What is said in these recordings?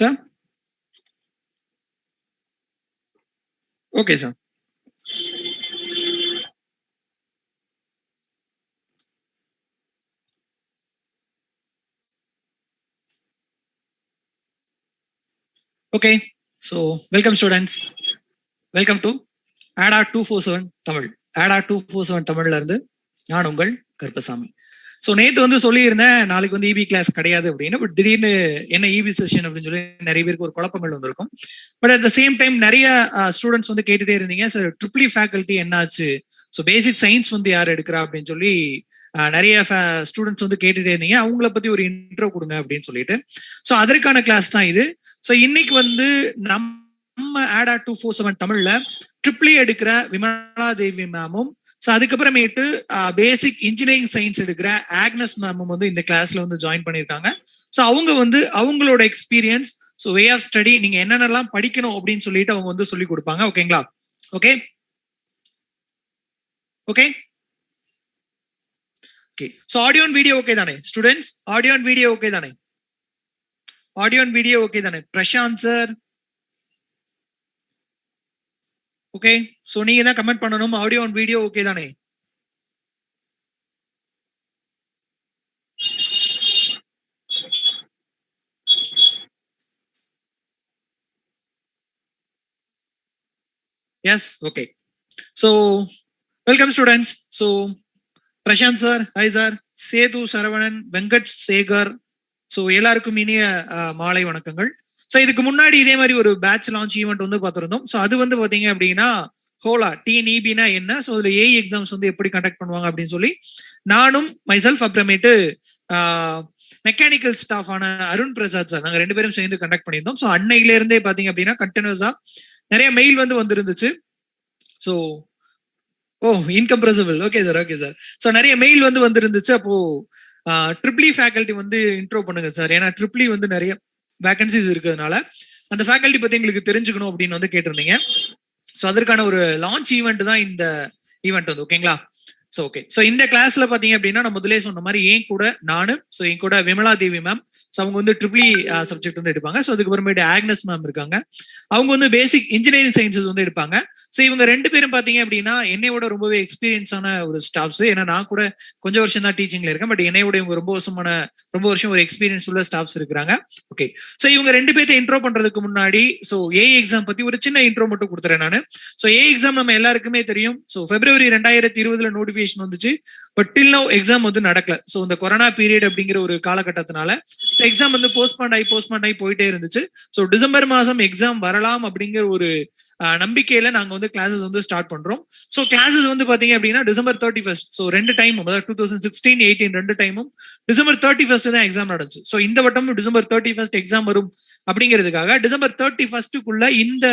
Sir? Okay, sir. Okay, so welcome students. Welcome to ADA 247 Tamil. ADA 247 தமிழ்ல இருந்து நான் உங்கள் கருப்பசாமி. ஸோ நேற்று வந்து சொல்லியிருந்தேன் நாளைக்கு வந்து இபி கிளாஸ் கிடையாது அப்படின்னு. பட் திடீர்னு என்ன இபி செஷன் அப்படின்னு சொல்லி நிறைய பேருக்கு ஒரு குழப்பங்கள் வந்திருக்கும். But at the same time நிறைய ஸ்டூடெண்ட்ஸ் வந்து கேட்டுட்டே இருந்தீங்க, சார் ட்ரிபிள் ஃபேக்கல்ட்டி என்னாச்சு, ஸோ பேசிக் சயின்ஸ் வந்து யார் எடுக்கிறா அப்படின்னு சொல்லி நிறைய ஸ்டூடெண்ட்ஸ் வந்து கேட்டுட்டே இருந்தீங்க. அவங்கள பத்தி ஒரு இன்ட்ரோ கொடுங்க அப்படின்னு சொல்லிட்டு. ஸோ அதற்கான கிளாஸ் தான் இது. ஸோ இன்னைக்கு வந்து நம்ம ADA 247 தமிழ்ல ட்ரிபிள் எடுக்கிற விமலா தேவி மேமும், ஸோ அதுக்கப்புறமேட்டு பேசிக் இன்ஜினியரிங் சயின்ஸ் எடுக்கிற ஆக்னஸ் மேமும் வந்து இந்த கிளாஸ்ல வந்து ஜாயின் பண்ணியிருக்காங்க. ஸோ அவங்க வந்து அவங்களோட experience, so way of study, நீங்க என்னென்னலாம் படிக்கணும் அப்படின்னு சொல்லிட்டு அவங்க வந்து சொல்லி கொடுப்பாங்க. ஓகேங்களா? Okay okay okay. So audio and video okay தானே students? Audio and video okay தானே? ஆடியோ அண்ட் வீடியோ ஓகே தானே? Prashanth sir okay. சோ நீங்க தான் கமெண்ட் பண்ணணும். ஆடியோ அண்ட் வீடியோ ஓகே தானே? Yes okay. So welcome students. So Prashanth sir, hi sir, Sethu, Saravanan, Venkat Sekar, so எல்லாருக்கும் இனிய மாலை வணக்கங்கள். ஸோ இதுக்கு முன்னாடி இதே மாதிரி ஒரு பேட்ச் லான்ச் ஈவெண்ட் வந்து பார்த்துருந்தோம். ஸோ அது வந்து பார்த்தீங்க அப்படின்னா ஹோலா டிஎன்இபினா என்ன, ஸோ அதுல ஏஇ எக்ஸாம்ஸ் வந்து எப்படி கண்டக்ட் பண்ணுவாங்க அப்படின்னு சொல்லி நானும் மைசெல்ஃப் அப்புறமேட்டு மெக்கானிக்கல் ஸ்டாஃப் ஆன அருண் பிரசாத் சார் நாங்கள் 2 பேரும் சேர்ந்து கண்டக்ட் பண்ணியிருந்தோம். ஸோ அன்னையில இருந்தே பார்த்தீங்க அப்படின்னா கண்டினியூஸா நிறைய மெயில் வந்து வந்துருந்துச்சு. So incompressible. Okay sir, okay sir. So நிறைய மெயில் வந்து வந்துருந்துச்சு. அப்போ ட்ரிபிள் ஃபேக்கல்ட்டி வந்து இன்ட்ரோ பண்ணுங்க சார், ஏன்னா ட்ரிபிள் வந்து நிறைய வேகன்சிஸ் இருக்கிறதுனால அந்த ஃபேக்கல்ட்டி பத்தி எங்களுக்கு தெரிஞ்சுக்கணும் அப்படின்னு வந்து கேட்டிருந்தீங்க. ஸோ அதற்கான ஒரு லான்ச் ஈவெண்ட் தான் இந்த ஈவெண்ட் வந்து. ஓகேங்களா? So okay. ஸோ இந்த கிளாஸ்ல பாத்தீங்க அப்படின்னா நான் முதலே சொன்ன மாதிரி என் கூட நானு, ஸோ என் கூட விமலா தேவி மேம், ஸோ அவங்க வந்து ட்ரிபிள் சப்ஜெக்ட் வந்து எடுப்பாங்க. ஸோ அதுக்கு அப்புறமேட்டு ஆக்னஸ் மேம் இருக்காங்க, அவங்க வந்து பேசிக் இன்ஜினியரிங் சயின்சஸ் வந்து எடுப்பாங்க. ஸோ இவங்க 2 பேரும் பாத்தீங்க அப்படின்னா என்னையோட ரொம்பவே எக்ஸ்பீரியன்ஸான ஒரு ஸ்டாஃப்ஸ். ஏன்னா நான் கூட கொஞ்சம் வருஷம் தான் டீச்சிங்ல இருக்கேன், பட் என்னையோட இவங்க ரொம்ப வருஷம் ஒரு எக்ஸ்பீரியன்ஸ் உள்ள ஸ்டாஃப்ஸ் இருக்கிறாங்க. ஓகே. ஸோ இவங்க 2 பேர்த்த இன்ட்ரோ பண்றதுக்கு முன்னாடி ஸோ ஏ எக்ஸாம் பத்தி ஒரு சின்ன இன்ட்ரோ மட்டும் கொடுத்துறேன் நான். ஸோ ஏ எக்ஸாம் நம்ம எல்லாருக்குமே தெரியும். ஸோ February 2020 நோட்டிபிகேஷன் வந்துச்சு, பட் டில் நவ் எக்ஸாம் வந்து நடக்கல. ஸோ இந்த கொரோனா பீரியட் அப்படிங்கிற ஒரு காலகட்டத்தினால ஸோ எக்ஸாம் வந்து போஸ்ட்பாண்ட் ஆகி போயிட்டே இருந்துச்சு. ஸோ டிசம்பர் மாசம் எக்ஸாம் வரலாம் அப்படிங்கிற ஒரு நம்பிக்கையில நாங்க வந்து கிளாஸஸ் வந்து ஸ்டார்ட் பண்றோம். ஸோ கிளாஸஸ் வந்து பாத்தீங்க அப்படின்னா December 31st, ஸோ 2 டைமும், அதாவது 2016-18 2 டைமும் December 31st தான் எக்ஸாம் நடந்துச்சு. ஸோ இந்த வட்டமும் December 31st எக்ஸாம் வரும் அப்படிங்கிறதுக்காக December 31st இந்த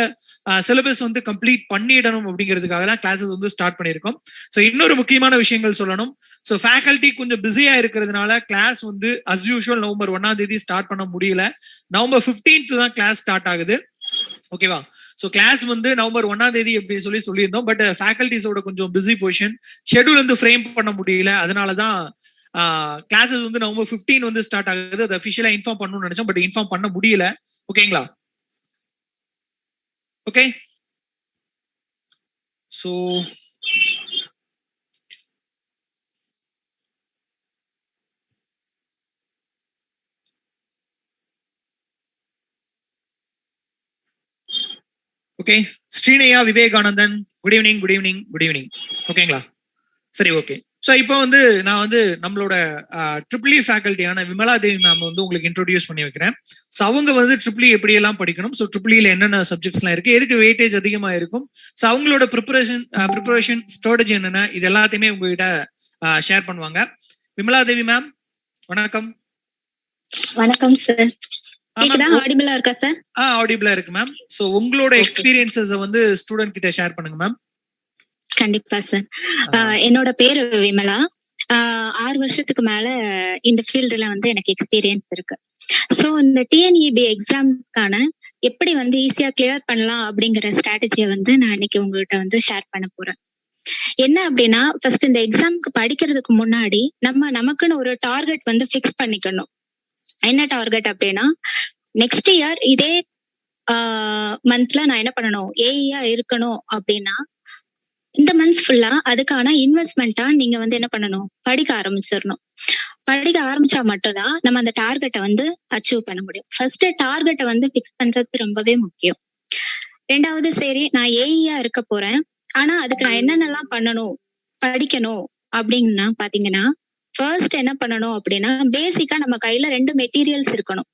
சிலபஸ் வந்து கம்ப்ளீட் பண்ணிடணும் அப்படிங்கிறதுக்காக தான் கிளாஸஸ் வந்து ஸ்டார்ட் பண்ணியிருக்கோம். ஸோ இன்னொரு முக்கியமான விஷயங்கள் சொல்லணும். ஸோ ஃபேக்கல்ட்டி கொஞ்சம் பிஸியா இருக்கிறதுனால கிளாஸ் வந்து அஸ் யூஷுவல் November 1 ஸ்டார்ட் பண்ண முடியல. November 15th தான் கிளாஸ் ஸ்டார்ட் ஆகுது. ஓகேவா? ஸோ கிளாஸ் வந்து November 1 அப்படின்னு சொல்லியிருந்தோம். பட் ஃபேக்கல்டிஸோட கொஞ்சம் பிஸி பொசிஷன், ஷெட்யூல் வந்து ஃப்ரேம் பண்ண முடியல. அதனாலதான் கிளாஸஸ் வந்து November 15 வந்து ஸ்டார்ட் ஆகுது. அது அஃபிஷியலா இன்ஃபார்ம் பண்ணணும்னு நினைச்சோம், பட் இன்ஃபார்ம் பண்ண முடியல. ஓகேங்களா? Okay. So okay. Sreenaiya Vivekanandan, good evening, good evening, good evening. ஓகேங்களா? சரி, ஓகே. ஸோ இப்போ வந்து நான் வந்து நம்மளோட ட்ரிபிள் ஃபேக்கல்ட்டியான விமலா தேவி மேம் வந்து உங்களுக்கு இன்ட்ரோடியூஸ் பண்ணி வைக்கிறேன். ஸோ அவங்க வந்து ட்ரிபிள் எப்படி எல்லாம் படிக்கணும், ஸோ ட்ரிபிள் என்னென்ன சப்ஜெக்ட்ஸ்லாம் இருக்கு, எதுக்கு வெயிட்டேஜ் அதிகமாக இருக்கும், ஸோ அவங்களோட ப்ரிப்பரேஷன் ஸ்ட்ராட்டஜி என்னென்ன, இது எல்லாத்தையுமே உங்ககிட்ட ஷேர் பண்ணுவாங்க. விமலா தேவி மேம் வணக்கம். வணக்கம் சார். ஆடிபிளா இருக்கா சார்? ஆடிபிளா இருக்கு மேம். சோ உங்களோட எக்ஸ்பீரியன்சஸ் வந்து ஸ்டூடண்ட் கிட்ட ஷேர் பண்ணுங்க மேம். கண்டிப்பா சார். என்னோட பேரு விமலா. 6 வருஷத்துக்கு மேல இந்த ஃபீல்டுல வந்து எனக்கு எக்ஸ்பீரியன்ஸ் இருக்கு. சோ இந்த டிஎன்இபி எக்ஸாம்ஸ்க்கான எப்படி வந்து ஈஸியா கிளியர் பண்ணலாம் அப்படிங்கிற ஸ்ட்ராட்டஜியை வந்து நான் இன்னைக்கு உங்ககிட்ட வந்து ஷேர் பண்ண போறேன். என்ன அப்படின்னா, ஃபர்ஸ்ட் இந்த எக்ஸாம்க்கு படிக்கிறதுக்கு முன்னாடி நமக்குன்னு ஒரு டார்கெட் வந்து ஃபிக்ஸ் பண்ணிக்கணும். என்ன டார்கெட் அப்படின்னா, நெக்ஸ்ட் இயர் இதே மந்த்ல நான் என்ன பண்ணணும், ஏஇயா இருக்கணும் அப்படின்னா இந்த மந்த்ஸ் ஃபுல்லா அதுக்கான இன்வெஸ்ட்மெண்ட்டா நீங்க வந்து என்ன பண்ணணும், படிக்க ஆரம்பிச்சிடணும். படிக்க ஆரம்பிச்சா மட்டும்தான் நம்ம அந்த டார்கெட்டை வந்து அச்சீவ் பண்ண முடியும். ஃபர்ஸ்ட் டார்கெட்டை வந்து ஃபிக்ஸ் பண்றது ரொம்பவே முக்கியம். ரெண்டாவது, சரி நான் ஏஇயா இருக்க போறேன், ஆனா அதுக்கு நான் என்னென்னலாம் பண்ணணும், படிக்கணும் அப்படின்னா பாத்தீங்கன்னா, ஃபர்ஸ்ட் என்ன பண்ணணும் அப்படின்னா, பேசிக்கா நம்ம கையில 2 மெட்டீரியல்ஸ் இருக்கணும்.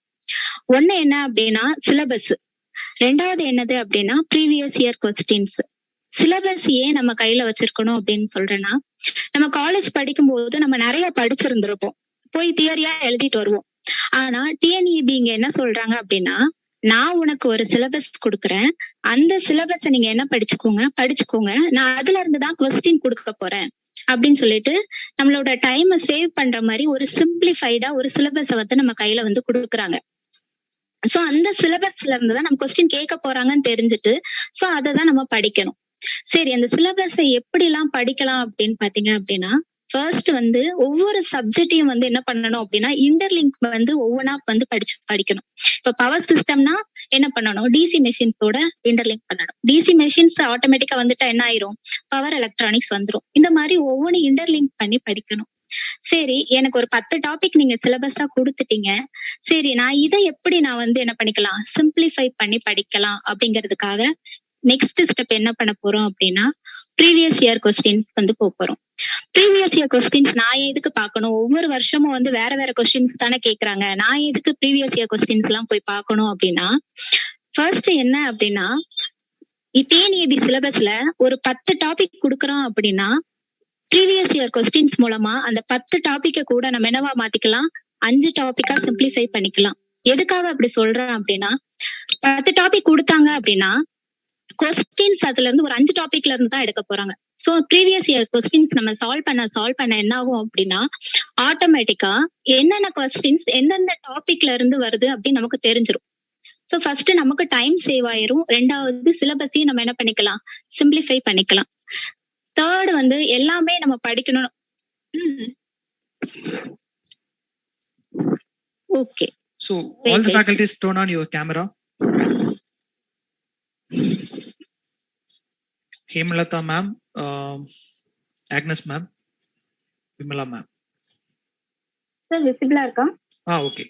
ஒண்ணு என்ன அப்படின்னா சிலபஸ், ரெண்டாவது என்னது அப்படின்னா ப்ரீவியஸ் இயர் கொஸ்டின்ஸ். சிலபஸ் ஏன் நம்ம கையில வச்சிருக்கணும் அப்படின்னு சொல்றேன்னா, நம்ம காலேஜ் படிக்கும் போது நம்ம நிறைய படிச்சிருந்திருப்போம், போய் தியரியா எழுதிட்டு வருவோம். ஆனா டிஎன்இபி இங்க என்ன சொல்றாங்க அப்படின்னா, நான் உனக்கு ஒரு சிலபஸ் கொடுக்குறேன், அந்த சிலபஸை நீங்க என்ன படிச்சுக்கோங்க, நான் அதுல இருந்து தான் கொஸ்டின் கொடுக்க போறேன் அப்படின்னு சொல்லிட்டு நம்மளோட டைமை சேவ் பண்ற மாதிரி ஒரு சிம்பிளிஃபைடா ஒரு சிலபஸை வந்து நம்ம கையில வந்து கொடுக்குறாங்க. சோ அந்த சிலபஸ்ல இருந்துதான் நம்ம கொஸ்டின் கேட்க போறாங்கன்னு தெரிஞ்சுட்டு சோ அதை தான் நம்ம படிக்கணும். சரி, அந்த சிலபஸை எப்படி எல்லாம் படிக்கலாம் அப்படின்னு பாத்தீங்க அப்படின்னா, ஃபர்ஸ்ட் வந்து ஒவ்வொரு சப்ஜெக்டையும் வந்து என்ன பண்ணணும் அப்படின்னா இன்டர்லிங்க் வந்து ஒவ்வொன்றா வந்து படிக்கணும். இப்ப பவர் சிஸ்டம்னா என்ன பண்ணணும், டிசி மெஷின்ஸோட இன்டர்லிங்க் பண்ணணும். டிசி மெஷின்ஸ் ஆட்டோமேட்டிக்கா வந்துட்டா என்ன ஆயிரும், பவர் எலக்ட்ரானிக்ஸ் வந்துரும். இந்த மாதிரி ஒவ்வொன்றும் இன்டர்லிங்க் பண்ணி படிக்கணும். சரி, எனக்கு ஒரு 10 டாபிக் நீங்க சிலபஸா கொடுத்துட்டீங்க. சரி, நான் இதை எப்படி நான் வந்து என்ன பண்ணிக்கலாம், சிம்பிளிஃபை பண்ணி படிக்கலாம் அப்படிங்கிறதுக்காக நெக்ஸ்ட் ஸ்டெப் என்ன பண்ண போறோம் அப்படின்னா, ப்ரீவியஸ் இயர் கொஸ்டின்ஸ் வந்து போறோம். ப்ரீவியஸ் இயர் கொஸ்டின்ஸ் நான் எதுக்கு பார்க்கணும், ஒவ்வொரு வருஷமும் வந்து வேற வேற கொஸ்டின்ஸ் தானே கேட்கறாங்க, நான் எதுக்கு ப்ரீவியஸ் இயர் கொஸ்டின்ஸ் எல்லாம் போய் பார்க்கணும் அப்படின்னா, ஃபர்ஸ்ட் என்ன அப்படின்னா, டிஎன்இபி சிலபஸ்ல ஒரு 10 டாபிக் கொடுக்குறோம் அப்படின்னா ப்ரீவியஸ் இயர் கொஸ்டின்ஸ் மூலமா அந்த 10 டாபிக்க கூட நம்ம என்னவா மாத்திக்கலாம், 5 டாபிக்கா சிம்பிளிஃபை பண்ணிக்கலாம். எதுக்காக அப்படி சொல்றேன் அப்படின்னா, 10 டாபிக் கொடுத்தாங்க அப்படின்னா கொஸ்டின்ஸ் அதுல இருந்து ஒரு 5 டாபிக்ல இருந்து தான் எடுக்க போறாங்க. சோ ப்ரீவியஸ் இயர் கொஸ்டின்ஸ் நம்ம சால்வ் பண்ண என்ன ஆகும் அப்படின்னா, ஆட்டோமேட்டிக்கா என்னென்ன கொஸ்டின்ஸ் எந்தெந்த டாபிக்ல இருந்து வருது அப்படின்னு நமக்கு தெரிஞ்சிடும். சோ ஃபர்ஸ்ட் நமக்கு டைம் சேவ் ஆயிரும். ரெண்டாவது சிலபஸையும் நம்ம என்ன பண்ணிக்கலாம், சிம்பிளிஃபை பண்ணிக்கலாம். தேர்ட் வந்து எல்லாமே நம்ம படிக்கணும். Okay. So all the faculties turn on your camera. Hemalata ma'am, Agnes ma'am, Vimala ma'am. Sir விசிபிளா இருக்கா? ஓகே.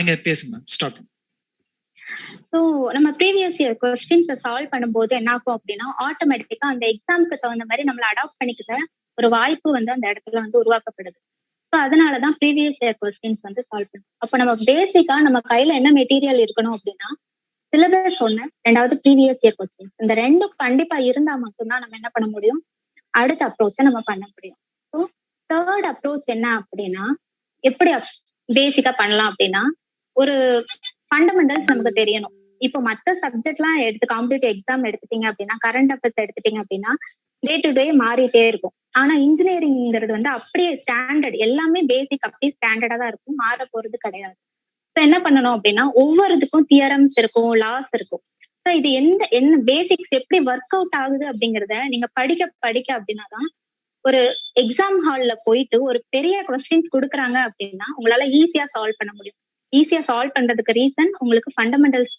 நீங்க பேசுங்க மேம், ஸ்டார்ட். ஸோ நம்ம ப்ரீவியஸ் இயர் கொஸ்டின்ஸை சால்வ் பண்ணும்போது என்ன ஆகும் அப்படின்னா, ஆட்டோமேட்டிக்கா அந்த எக்ஸாமுக்கு தகுந்த மாதிரி நம்மளை அடாப்ட் பண்ணிக்கிற ஒரு வாய்ப்பு வந்து அந்த இடத்துல வந்து உருவாக்கப்படுது. ஸோ அதனாலதான் ப்ரீவியஸ் இயர் கொஸ்டின்ஸ் வந்து சால்வ் பண்ணும். அப்போ நம்ம பேசிக்கா நம்ம கையில என்ன மெட்டீரியல் இருக்கணும் அப்படின்னா, சிலபஸ் ஒண்ணு, ரெண்டாவது ப்ரீவியஸ் இயர் கொஸ்டின்ஸ். இந்த ரெண்டும் கண்டிப்பா இருந்தா மட்டும்தான் நம்ம என்ன பண்ண முடியும், அடுத்த அப்ரோச்சை நம்ம பண்ண முடியும். ஸோ தேர்ட் அப்ரோச் என்ன அப்படின்னா, எப்படி பேசிக்கா பண்ணலாம் அப்படின்னா, ஒரு ஃபண்டமெண்டல்ஸ் நமக்கு தெரியணும். இப்போ மற்ற சப்ஜெக்ட் எல்லாம் காம்படிட்டிவ் எக்ஸாம் எடுத்துட்டீங்க அப்படின்னா, கரண்ட் அஃபேர்ஸ் எடுத்துட்டீங்க அப்படின்னா டே டு டே மாறிட்டே இருக்கும். ஆனா இன்ஜினியரிங்கிறது வந்து அப்படியே ஸ்டாண்டர்ட், எல்லாமே பேசிக் அப்படியே ஸ்டாண்டர்டா தான் இருக்கும், மாற போறது கிடையாது. ஸோ என்ன பண்ணணும் அப்படின்னா, ஒவ்வொருத்துக்கும் தியரம்ஸ் இருக்கும், லாஸ் இருக்கும். ஸோ இது என்ன பேசிக்ஸ் எப்படி ஒர்க் அவுட் ஆகுது அப்படிங்கிறத நீங்க படிக்க அப்படின்னாதான் ஒரு எக்ஸாம் ஹால்ல போயிட்டு ஒரு பெரிய கொஸ்டின்ஸ் கொடுக்குறாங்க அப்படின்னா உங்களால ஈஸியா சால்வ் பண்ண முடியும். ஈஸியா சால்வ் பண்றதுக்கு ரீசன் உங்களுக்கு ஃபண்டமெண்டல்ஸ்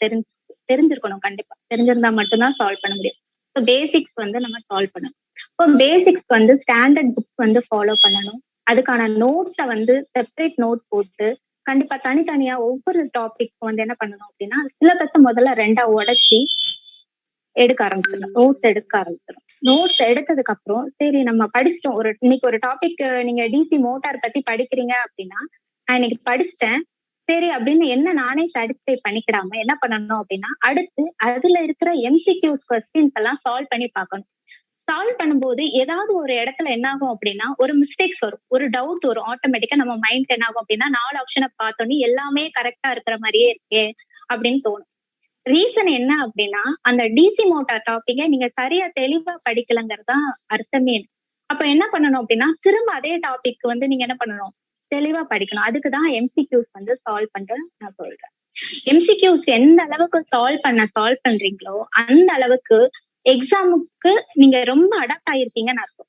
தெரிஞ்சிருக்கணும். கண்டிப்பா தெரிஞ்சிருந்தா மட்டும்தான் சால்வ் பண்ண முடியும். ஸோ பேசிக்ஸ் வந்து நம்ம சால்வ் பண்ணணும். ஸோ பேசிக்ஸ் வந்து ஸ்டாண்டர்ட் புக்ஸ் வந்து ஃபாலோ பண்ணணும். அதுக்கான நோட்ஸை வந்து செப்பரேட் நோட் போட்டு கண்டிப்பா தனித்தனியா ஒவ்வொரு டாபிக் வந்து என்ன பண்ணணும் அப்படின்னா, சிலபஸை முதல்ல 2ஆ உடைச்சி எடுக்க ஆரம்பிச்சிடணும். நோட்ஸ் எடுத்ததுக்கு அப்புறம் சரி நம்ம படிச்சிட்டோம், இன்னைக்கு ஒரு டாபிக் நீங்க டிசி மோட்டார் பத்தி படிக்கிறீங்க அப்படின்னா, நான் இன்னைக்கு படிச்சிட்டேன் சரி அப்படின்னு என்ன நானே சாட்டிஸ்ஃபை பண்ணிக்கிடாம என்ன பண்ணணும் அப்படின்னா, அடுத்து அதுல இருக்கிற எம்சிக்யூஸ் கொஸ்டின்ஸ் எல்லாம் சால்வ் பண்ணி பார்க்கணும். சால்வ் பண்ணும்போது ஏதாவது ஒரு இடத்துல என்ன ஆகும் அப்படின்னா, ஒரு மிஸ்டேக்ஸ் வரும், ஒரு டவுட் வரும். ஆட்டோமேட்டிக்கா நம்ம மைண்ட் என்ன ஆகும் அப்படின்னா, 4 ஆப்ஷனை பார்த்தோன்னே எல்லாமே கரெக்டா இருக்கிற மாதிரியே இருக்கே அப்படின்னு தோணும். ரீசன் என்ன அப்படின்னா, அந்த டிசி மோட்டார் டாபிக்கை நீங்க சரியா தெளிவா படிக்கலங்கிறதா அர்த்தமே. அப்ப என்ன பண்ணணும் அப்படின்னா, திரும்ப அதே டாபிக் வந்து நீங்க என்ன பண்ணணும், தெளிவா படிக்கணும். அதுக்குதான் எம்சிக்யூஸ் வந்து சால்வ் பண்ற நான் சொல்றேன். எம்சிக்யூஸ் எந்த அளவுக்கு சால்வ் பண்றீங்களோ அந்த அளவுக்கு எக்ஸாமுக்கு நீங்க ரொம்ப அடாப்ட் ஆயிருக்கீங்கன்னு அர்த்தம்.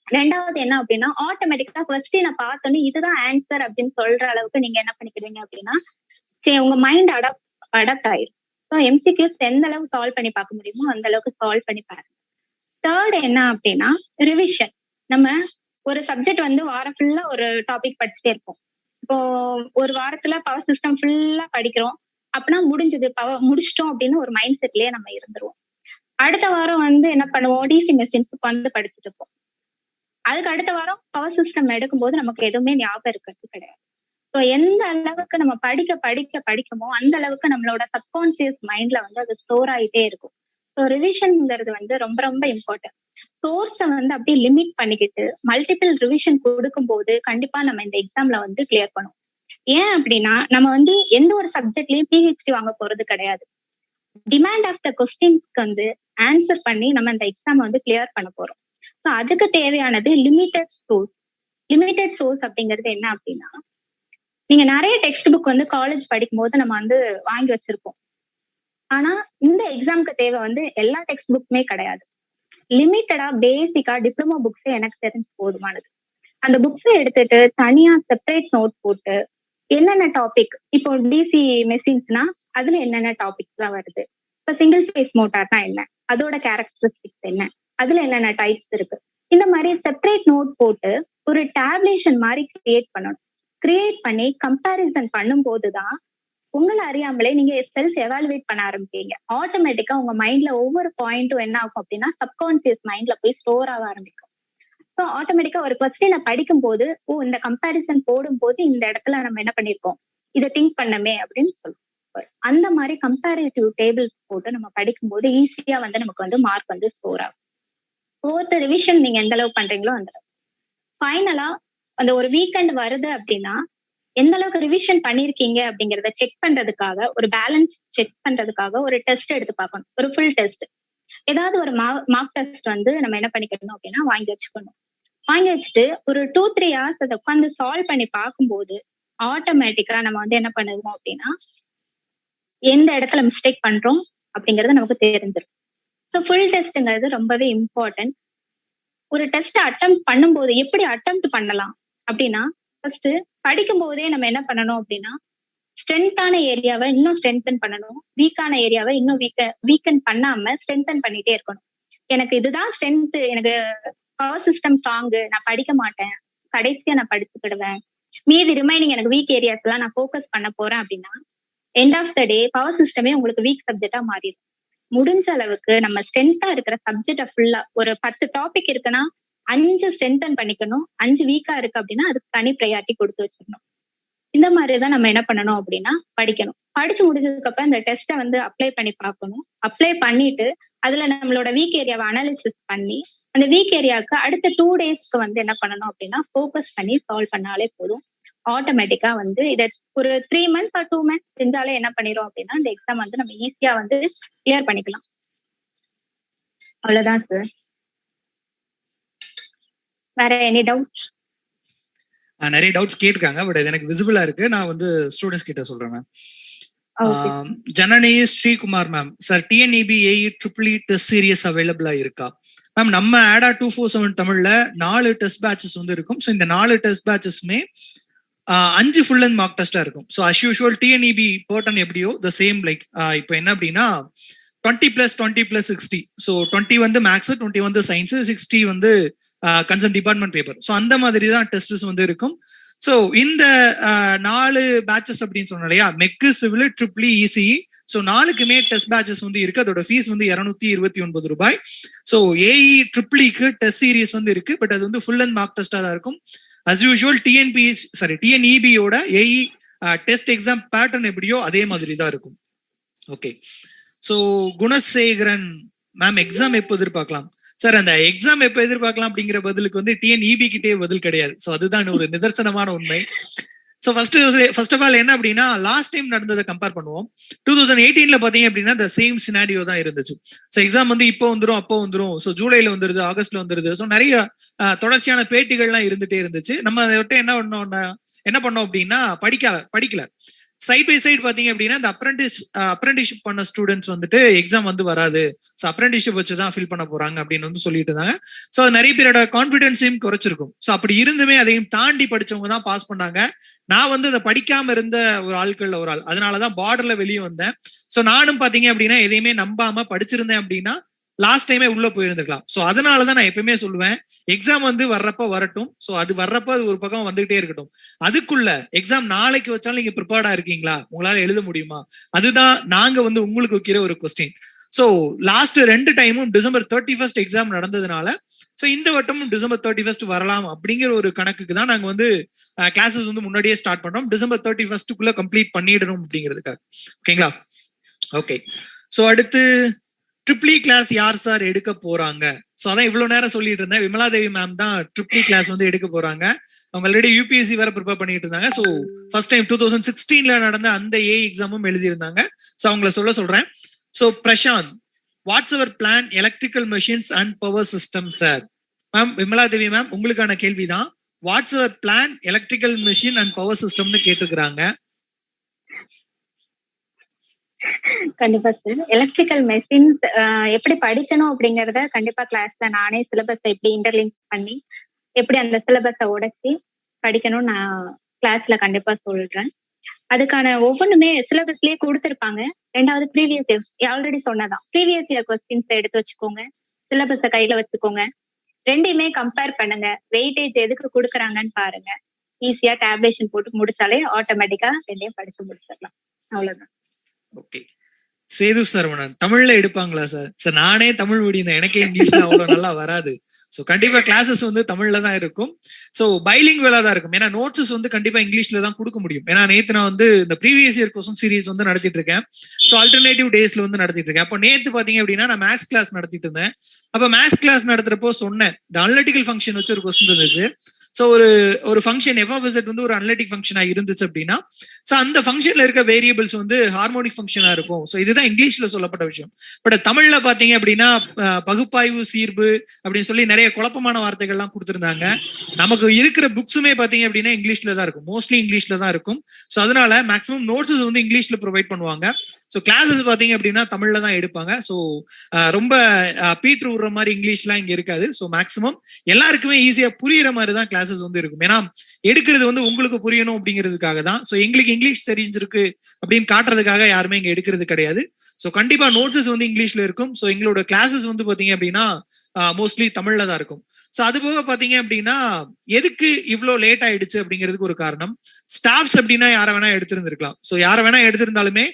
ரெண்டாவது என்ன அப்படின்னா, ஆட்டோமேட்டிக்கா கொஸ்டினை பார்த்தோன்னு இதுதான் ஆன்சர் அப்படின்னு சொல்ற அளவுக்கு நீங்க என்ன பண்ணிக்கிறீங்க அப்படின்னா, சரி உங்க மைண்ட் அடாப்ட் அடாப்ட் ஆயிரும். ஸோ எம்சிக்யூஸ் எந்த அளவுக்கு சால்வ் பண்ணி பார்க்க முடியுமோ அந்த அளவுக்கு சால்வ் பண்ணி பாருங்க. தேர்ட் என்ன அப்படின்னா ரிவிஷன். நம்ம ஒரு சப்ஜெக்ட் வந்து வாரம் ஃபுல்லா ஒரு டாபிக் படிச்சுட்டே இருப்போம். இப்போ ஒரு வாரத்துல பவர் சிஸ்டம் ஃபுல்லா படிக்கிறோம் அப்படின்னா முடிஞ்சது பவர் முடிச்சிட்டோம் அப்படின்னு ஒரு மைண்ட் செட்லயே நம்ம இருந்துருவோம். அடுத்த வாரம் வந்து என்ன பண்ணுவோம், டிசி மெஷின்ஸுக்கு வந்து படிச்சுட்டு இருப்போம். அதுக்கு அடுத்த வாரம் பவர் சிஸ்டம் எடுக்கும்போது நமக்கு எதுவுமே ஞாபகம் இருக்கிறது கிடையாது. ஸோ எந்த அளவுக்கு நம்ம படிக்க படிக்க படிக்கமோ அந்த அளவுக்கு நம்மளோட சப்கான்சியஸ் மைண்ட்ல வந்து அது ஸ்டோர் ஆகிட்டே இருக்கும். ஸோ ரிவிஷன்ங்கிறது வந்து ரொம்ப ரொம்ப இம்பார்ட்டன்ட். சோர்ஸை வந்து அப்படியே லிமிட் பண்ணிக்கிட்டு மல்டிபிள் ரிவிஷன் கொடுக்கும்போது கண்டிப்பா நம்ம இந்த எக்ஸாம்ல வந்து கிளியர் பண்ணுவோம். ஏன் அப்படின்னா நம்ம வந்து எந்த ஒரு சப்ஜெக்ட்லயும் பிஹெச்டி வாங்க போறது கிடையாது. டிமாண்ட் ஆஃப் த கொஸ்டின்ஸ்க்கு வந்து ஆன்சர் பண்ணி நம்ம இந்த எக்ஸாம் வந்து கிளியர் பண்ண போறோம். ஸோ அதுக்கு தேவையானது லிமிடெட் சோர்ஸ். லிமிடெட் சோர்ஸ் அப்படிங்கிறது என்ன அப்படின்னா, நீங்க நிறைய டெக்ஸ்ட் புக் வந்து காலேஜ் படிக்கும் போது நம்ம வந்து வாங்கி வச்சிருப்போம். ஆனா இந்த எக்ஸாம்க்கு தேவை வந்து எல்லா டெக்ஸ்ட் புக்குமே கிடையாது. லிமிட்டடா பேசிக்கா டிப்ளமோ புக்ஸே எனக்கு தெரிஞ்சு போதுமானது. அந்த புக்ஸை எடுத்துட்டு தனியா செப்பரேட் நோட் போட்டு என்னென்ன டாபிக், இப்போ டிசி மெஷின்ஸ்னா அதுல என்னென்ன டாபிக்ஸ் எல்லாம் வருது, இப்போ சிங்கிள் ஸ்பேஸ் மோட்டார்னா என்ன, அதோட கேரக்டரிஸ்டிக்ஸ் என்ன, அதுல என்னென்ன டைப்ஸ் இருக்கு, இந்த மாதிரி செப்பரேட் நோட் போட்டு ஒரு டேப்லேஷன் மாதிரி கிரியேட் பண்ணணும். கிரியேட் பண்ணி கம்பேரிசன் பண்ணும் போதுதான் உங்களை அறியாமலே நீங்க செல்ஃப் எவாலுவேட் பண்ண ஆரம்பிப்பீங்க. ஆட்டோமேட்டிக்கா உங்க மைண்ட்ல ஒவ்வொரு பாயிண்ட்டும் என்ன ஆகும் அப்படின்னா சப்கான்சியஸ் மைண்ட்ல போய் ஸ்டோர் ஆக ஆரம்பிக்கும். ஸோ ஆட்டோமேட்டிக்கா ஒரு கொஸ்டினை படிக்கும் போது இந்த கம்பேரிசன் போடும் போது இந்த இடத்துல நம்ம என்ன பண்ணிருக்கோம், இதை திங்க் பண்ணமே அப்படின்னு சொல்லுவோம். அந்த மாதிரி கம்பேரிட்டிவ் டேபிள்ஸ் போட்டு நம்ம படிக்கும் போது ஈஸியா வந்து நமக்கு வந்து மார்க் வந்து ஸ்கோர் ஆகும். ஃபோர்த் ரிவிஷன் நீங்க எந்த அளவுக்கு பண்றீங்களோ அந்த ஃபைனலா அந்த ஒரு வீக்கெண்ட் வருது அப்படின்னா எந்த அளவுக்கு ரிவிஷன் பண்ணிருக்கீங்க அப்படிங்கறத செக் பண்றதுக்காக, ஒரு பேலன்ஸ் செக் பண்றதுக்காக ஒரு டெஸ்ட் எடுத்து பார்க்கணும். ஒரு ஃபுல் டெஸ்ட், ஏதாவது ஒரு மார்க் டெஸ்ட் வந்து நம்ம என்ன பண்ணிக்கணும் அப்படின்னா வாங்கி வச்சுக்கணும். வாங்கி வச்சுட்டு ஒரு 2-3 hours அதை உட்காந்து சால்வ் பண்ணி பார்க்கும்போது ஆட்டோமேட்டிக்கா நம்ம வந்து என்ன பண்ணுவோம் அப்படின்னா எந்த இடத்துல மிஸ்டேக் பண்றோம் அப்படிங்கறது நமக்கு தெரிஞ்சிடும். ஸோ ஃபுல் டெஸ்ட்ங்கிறது ரொம்பவே இம்பார்ட்டன்ட். ஒரு டெஸ்ட் அட்டெம்ப்ட் பண்ணும்போது எப்படி அட்டெம்ப்ட் பண்ணலாம் அப்படின்னா, ஃபர்ஸ்ட் படிக்கும் போதே நம்ம என்ன பண்ணணும் அப்படின்னா ஸ்ட்ரென்த்தான ஏரியாவை இன்னும் ஸ்ட்ரென்தன் பண்ணணும், வீக்கான ஏரியாவை இன்னும் வீக்கன் பண்ணாம ஸ்ட்ரென்தன் பண்ணிட்டே இருக்கணும். எனக்கு இதுதான் ஸ்ட்ரென்த், எனக்கு பவர் சிஸ்டம் ஸ்ட்ராங்கு, நான் படிக்க மாட்டேன், கடைசியா நான் படிச்சுக்கிடுவேன், மீதி ரிமைனிங் எனக்கு வீக் ஏரியாஸ் எல்லாம் நான் ஃபோக்கஸ் பண்ண போறேன் அப்படின்னா end of the day power சிஸ்டமே உங்களுக்கு வீக் சப்ஜெக்டா மாறிடும். முடிஞ்ச அளவுக்கு நம்ம ஸ்ட்ரென்த்தா இருக்கிற சப்ஜெக்டை ஃபுல்லா ஒரு 10 டாபிக் இருக்குன்னா 5 ஸ்ட்ரென்தன் பண்ணிக்கணும், 5 வீக்கா இருக்கு அப்படின்னா அதுக்கு தனி ப்ரையாரிட்டி கொடுத்து வச்சிடணும். இந்த மாதிரிதான் நம்ம என்ன பண்ணணும் அப்படின்னா படிக்கணும். படிச்சு முடிஞ்சதுக்கு அப்புறம் இந்த டெஸ்ட்டை வந்து அப்ளை பண்ணி பார்க்கணும். அப்ளை பண்ணிட்டு அதுல நம்மளோட வீக் ஏரியாவை அனாலிசிஸ் பண்ணி அந்த வீக் ஏரியாவுக்கு அடுத்த 2 daysக்கு வந்து என்ன பண்ணணும் அப்படின்னா ஃபோக்கஸ் பண்ணி சால்வ் பண்ணாலே போதும். ஆட்டோமேட்டிக்கா வந்து இதை ஒரு 3 months or 2 months செஞ்சாலே என்ன பண்ணிரும் அப்படின்னா இந்த எக்ஸாம் வந்து நம்ம ஈஸியா வந்து கிளியர் பண்ணிக்கலாம். அவ்வளவுதான் சார். வேற எனி டவுட்? நிறைய டவுட்ஸ் கேட்டிருக்காங்க, பட் அது எனக்கு விசிபிளா இருக்கு. நான் வந்து ஸ்டூடெண்ட்ஸ் கிட்ட சொல்றேன் ma'am. Janani Srikumar ma'am, sir TNEB AE triple test series அவைலபிளா இருக்கா மேம்? நம்ம ஆடா 247 தமிழ்ல 4 டெஸ்ட் பேட்சஸ் வந்து இருக்கும். ஸோ இந்த 4 டெஸ்ட் பேட்சஸ்மே 5 ஃபுல் அண்ட் மார்க் டெஸ்டா இருக்கும். So as usual TNEB pattern எப்படியோ த சேம் லைக் இப்போ என்ன அப்படின்னா 20+20+60. ஸோ 20 வந்து மேக்ஸ், 20 வந்து சயின்ஸ், 60 வந்து கன்சர்ன் டிபார்ட்மெண்ட் பேப்பர். ஸோ அந்த மாதிரி தான் டெஸ்ட் வந்து இருக்கும். ஸோ இந்த 4 பேட்சஸ் அப்படின்னு சொன்னோம் இல்லையா, mech, civil, triple ECE. So 4க்குமே டெஸ்ட் பேட்சஸ் வந்து இருக்கு. அதோட ஃபீஸ் வந்து 229 ரூபாய். ஸோ ஏஇ ட்ரிபிள்க்கு டெஸ்ட் சீரியஸ் வந்து இருக்கு, பட் அது வந்து ஃபுல் அண்ட் மார்க் டெஸ்டா தான் இருக்கும். அஸ் யூஷுவல் டிஎன்இபியோட ஏஇ டெஸ்ட் எக்ஸாம் பேட்டர்ன் எப்படியோ அதே மாதிரி தான் இருக்கும். Okay. So Gunasekaran ma'am, exam எப்போ எதிர்பார்க்கலாம் சார்? அந்த எக்ஸாம் எப்போ எதிர்பார்க்கலாம் அப்படிங்கிற பதிலுக்கு வந்து டிஎன்இபி கிட்டே பதில் கிடையாது. ஸோ அதுதான் ஒரு நிதர்சனமான உண்மை. ஸோ ஃபர்ஸ்ட் ஆஃப் ஆல் என்ன அப்படின்னா, லாஸ்ட் டைம் நடந்ததை கம்பேர் பண்ணுவோம். 2018 பாத்தீங்க அப்படின்னா இந்த சேம் சினாரியோ தான் இருந்துச்சு. ஸோ எக்ஸாம் வந்து இப்போ வந்துடும், அப்போ வந்துடும், ஸோ ஜூலைல வந்துருது, ஆகஸ்ட்ல வந்துருது. ஸோ நிறைய தொடர்ச்சியான பேட்டிகள்லாம் இருந்துட்டே இருந்துச்சு. நம்ம அதை விட்டு என்ன பண்ணோம் அப்படின்னா படிக்கல. சைட் பை சைட் பாத்தீங்க அப்படின்னா இந்த அப்ரெண்டிஸ்ஷிப் பண்ண ஸ்டூடெண்ட்ஸ் வந்துட்டு எக்ஸாம் வந்து வராது, ஸோ அப்ரெண்டிஸ்ஷிப் வச்சு தான் ஃபில் பண்ண போறாங்க அப்படின்னு வந்து சொல்லிட்டு இருந்தாங்க. ஸோ நிறைய பேரோட கான்ஃபிடன்ஸையும் குறைச்சிருக்கும். ஸோ அப்படி இருந்துமே அதையும் தாண்டி படிச்சவங்க தான் பாஸ் பண்ணாங்க. நான் வந்து அதை படிக்காம இருந்த ஒரு ஆட்கள்ல ஒரு ஆள், அதனாலதான் பார்டர்ல வெளியே வந்தேன். ஸோ நானும் பாத்தீங்க அப்படின்னா எதையுமே நம்பாம படிச்சிருந்தேன் அப்படின்னா லாஸ்ட் டைமே உள்ள போயிருந்துக்கலாம். ஸோ அதனாலதான் நான் எப்பயுமே சொல்லுவேன், எக்ஸாம் வந்து வர்றப்ப வரட்டும், ஸோ அது வர்றப்ப அது ஒரு பக்கம் வந்துகிட்டே இருக்கட்டும். அதுக்குள்ள எக்ஸாம் நாளைக்கு வச்சாலும் நீங்க ப்ரிப்பேர்டா இருக்கீங்களா, உங்களால எழுத முடியுமா, அதுதான் நாங்க வந்து உங்களுக்கு வைக்கிற ஒரு கொஸ்டின். ஸோ லாஸ்ட் 2 டைமும் December 31 எக்ஸாம் நடந்ததுனால ஸோ இந்த வட்டமும் December 31 வரலாம் அப்படிங்கிற ஒரு கணக்குக்கு தான் நாங்க வந்து கிளாஸஸ் வந்து முன்னாடியே ஸ்டார்ட் பண்றோம். December 31 கம்ப்ளீட் பண்ணிடணும் அப்படிங்கிறதுக்காக. ஓகேங்களா? ஓகே. ஸோ அடுத்து ட்ரிபிள் கிளாஸ் யார் சார் எடுக்க போறாங்க? ஸோ அதான் இவ்வளவு நேரம் சொல்லிட்டு இருந்தேன். விமலா தேவி மேம் தான் ட்ரிபிள் கிளாஸ் வந்து எடுக்க போறாங்க. அவங்க ஆல்ரெடி யூபிஎஸ்சி வேற ப்ரிப்பேர் பண்ணிட்டு இருந்தாங்க. ஸோ ஃபர்ஸ்ட் டைம் 2016 நடந்த அந்த எக்ஸாமும் எழுதியிருந்தாங்க. ஸோ அவங்கள சொல்றேன். So Prashanth, what's our plan electrical machines and power system sir? Ma'am Vimala Devi ma'am உங்களுக்கான கேள்விதான். What's our plan electrical machine and power சிஸ்டம்னு கேட்டுக்கிறாங்க. கண்டிப்பா சார். எலக்ட்ரிக்கல் மெஷின்ஸ் எப்படி படிக்கணும் அப்படிங்கறத கண்டிப்பா கிளாஸ்ல நானே சிலபஸ் எப்படி இன்டர்லிங்க் பண்ணி எப்படி அந்த சிலபஸை உடைச்சி படிக்கணும்னு நான் கிளாஸ்ல கண்டிப்பா சொல்றேன். அதுக்கான ஒவ்வொன்றுமே சிலபஸ்லயே கொடுத்துருப்பாங்க. ரெண்டாவது ப்ரீவியஸ் இயர் ஆல்ரெடி சொன்னதான், ப்ரீவியஸ் இயர் கொஸ்டின்ஸ் எடுத்து வச்சுக்கோங்க, சிலபஸை கையில வச்சுக்கோங்க, ரெண்டையுமே கம்பேர் பண்ணுங்க, வெயிட்டேஜ் எதுக்கு கொடுக்குறாங்கன்னு பாருங்க. ஈஸியா டேப்லேஷன் போட்டு முடிச்சாலே ஆட்டோமேட்டிக்கா ரெண்டையும் படிச்சு முடிச்சிடலாம். அவ்வளவுதான். ஓகே. சேது சரவணன், தமிழ்ல எடுப்பாங்களா சார்? சார் நானே தமிழ் மீடியம் தான், எனக்கே இங்கிலீஷ்ல அவ்வளவு நல்லா வராது. ஸோ கண்டிப்பா கிளாஸஸ் வந்து தமிழ்ல தான் இருக்கும். ஸோ பைலிங்குவலா தான் இருக்கும். ஏன்னா நோட்ஸஸ் வந்து கண்டிப்பா இங்கிலீஷ்ல தான் கொடுக்க முடியும். ஏன்னா நேத்து நான் வந்து இந்த ப்ரீவியஸ் இயர் கொஸ்டின் சீரிஸ் வந்து நடத்திட்டு இருக்கேன். ஸோ ஆல்டர்னேட்டிவ் டேஸ்ல வந்து நடத்திட்டு இருக்கேன். அப்போ நேத்து பாத்தீங்க அப்படின்னா நான் மேத்ஸ் கிளாஸ் நடத்திட்டு இருந்தேன். அப்ப மேத்ஸ் கிளாஸ் நடத்துறப்போ சொன்னேன், இந்த அனலிட்டிக்கல் ஃபங்க்ஷன் வச்சு ஒரு கொஸ்டின் இருந்துச்சு. ஸோ ஒரு ஃபங்க்ஷன் f(z) வந்து ஒரு அனலிட்டிக் ஃபங்க்ஷனா இருந்துச்சு அப்படின்னா ஸோ அந்த ஃபங்க்ஷன்ல இருக்க வேரியபிள்ஸ் வந்து ஹார்மோனிக் ஃபங்க்ஷனா இருக்கும். ஸோ இதுதான் இங்கிலீஷ்ல சொல்லப்பட்ட விஷயம். பட் தமிழ்ல பாத்தீங்க அப்படின்னா பகுப்பாய்வு, சீர்பு அப்படின்னு சொல்லி நிறைய குழப்பமான வார்த்தைகள்லாம் கொடுத்துருந்தாங்க. நமக்கு இருக்கிற புக்ஸுமே பாத்தீங்க அப்படின்னா இங்கிலீஷ்ல தான் இருக்கும், மோஸ்ட்லி இங்கிலீஷ்ல தான் இருக்கும். ஸோ அதனால மேக்ஸிமம் நோட்ஸ் வந்து இங்கிலீஷ்ல ப்ரொவைட் பண்ணுவாங்க. ஸோ கிளாஸஸ் பாத்தீங்க அப்படின்னா தமிழ்ல தான் எடுப்பாங்க. ஸோ ரொம்ப பீட்ரு விடுற மாதிரி இங்கிலீஷ்லாம் இங்க இருக்காது. ஸோ மேக்ஸிமம் எல்லாருக்குமே ஈஸியா புரியுற மாதிரி தான் கிளாஸஸ் வந்து இருக்கும். ஏன்னா எடுக்கிறது வந்து உங்களுக்கு புரியணும் அப்படிங்கிறதுக்காக தான். ஸோ எங்களுக்கு இங்கிலீஷ் தெரிஞ்சிருக்கு அப்படின்னு காட்டுறதுக்காக யாருமே இங்க எடுக்கிறது கிடையாது. ஸோ கண்டிப்பா நோட்ஸஸ் வந்து இங்கிலீஷ்ல இருக்கும். ஸோ எங்களோட கிளாஸஸ் வந்து பாத்தீங்க அப்படின்னா மோஸ்ட்லி தமிழ்ல தான் இருக்கும். ஸோ அது போக பாத்தீங்க அப்படின்னா எதுக்கு இவ்வளோ லேட் ஆயிடுச்சு அப்படிங்கிறதுக்கு ஒரு காரணம், ஸ்டாஃப்ஸ் அப்படின்னா யாரை வேணா எடுத்திருந்திருக்கலாம். ஸோ யாரை வேணா எடுத்திருந்தாலுமே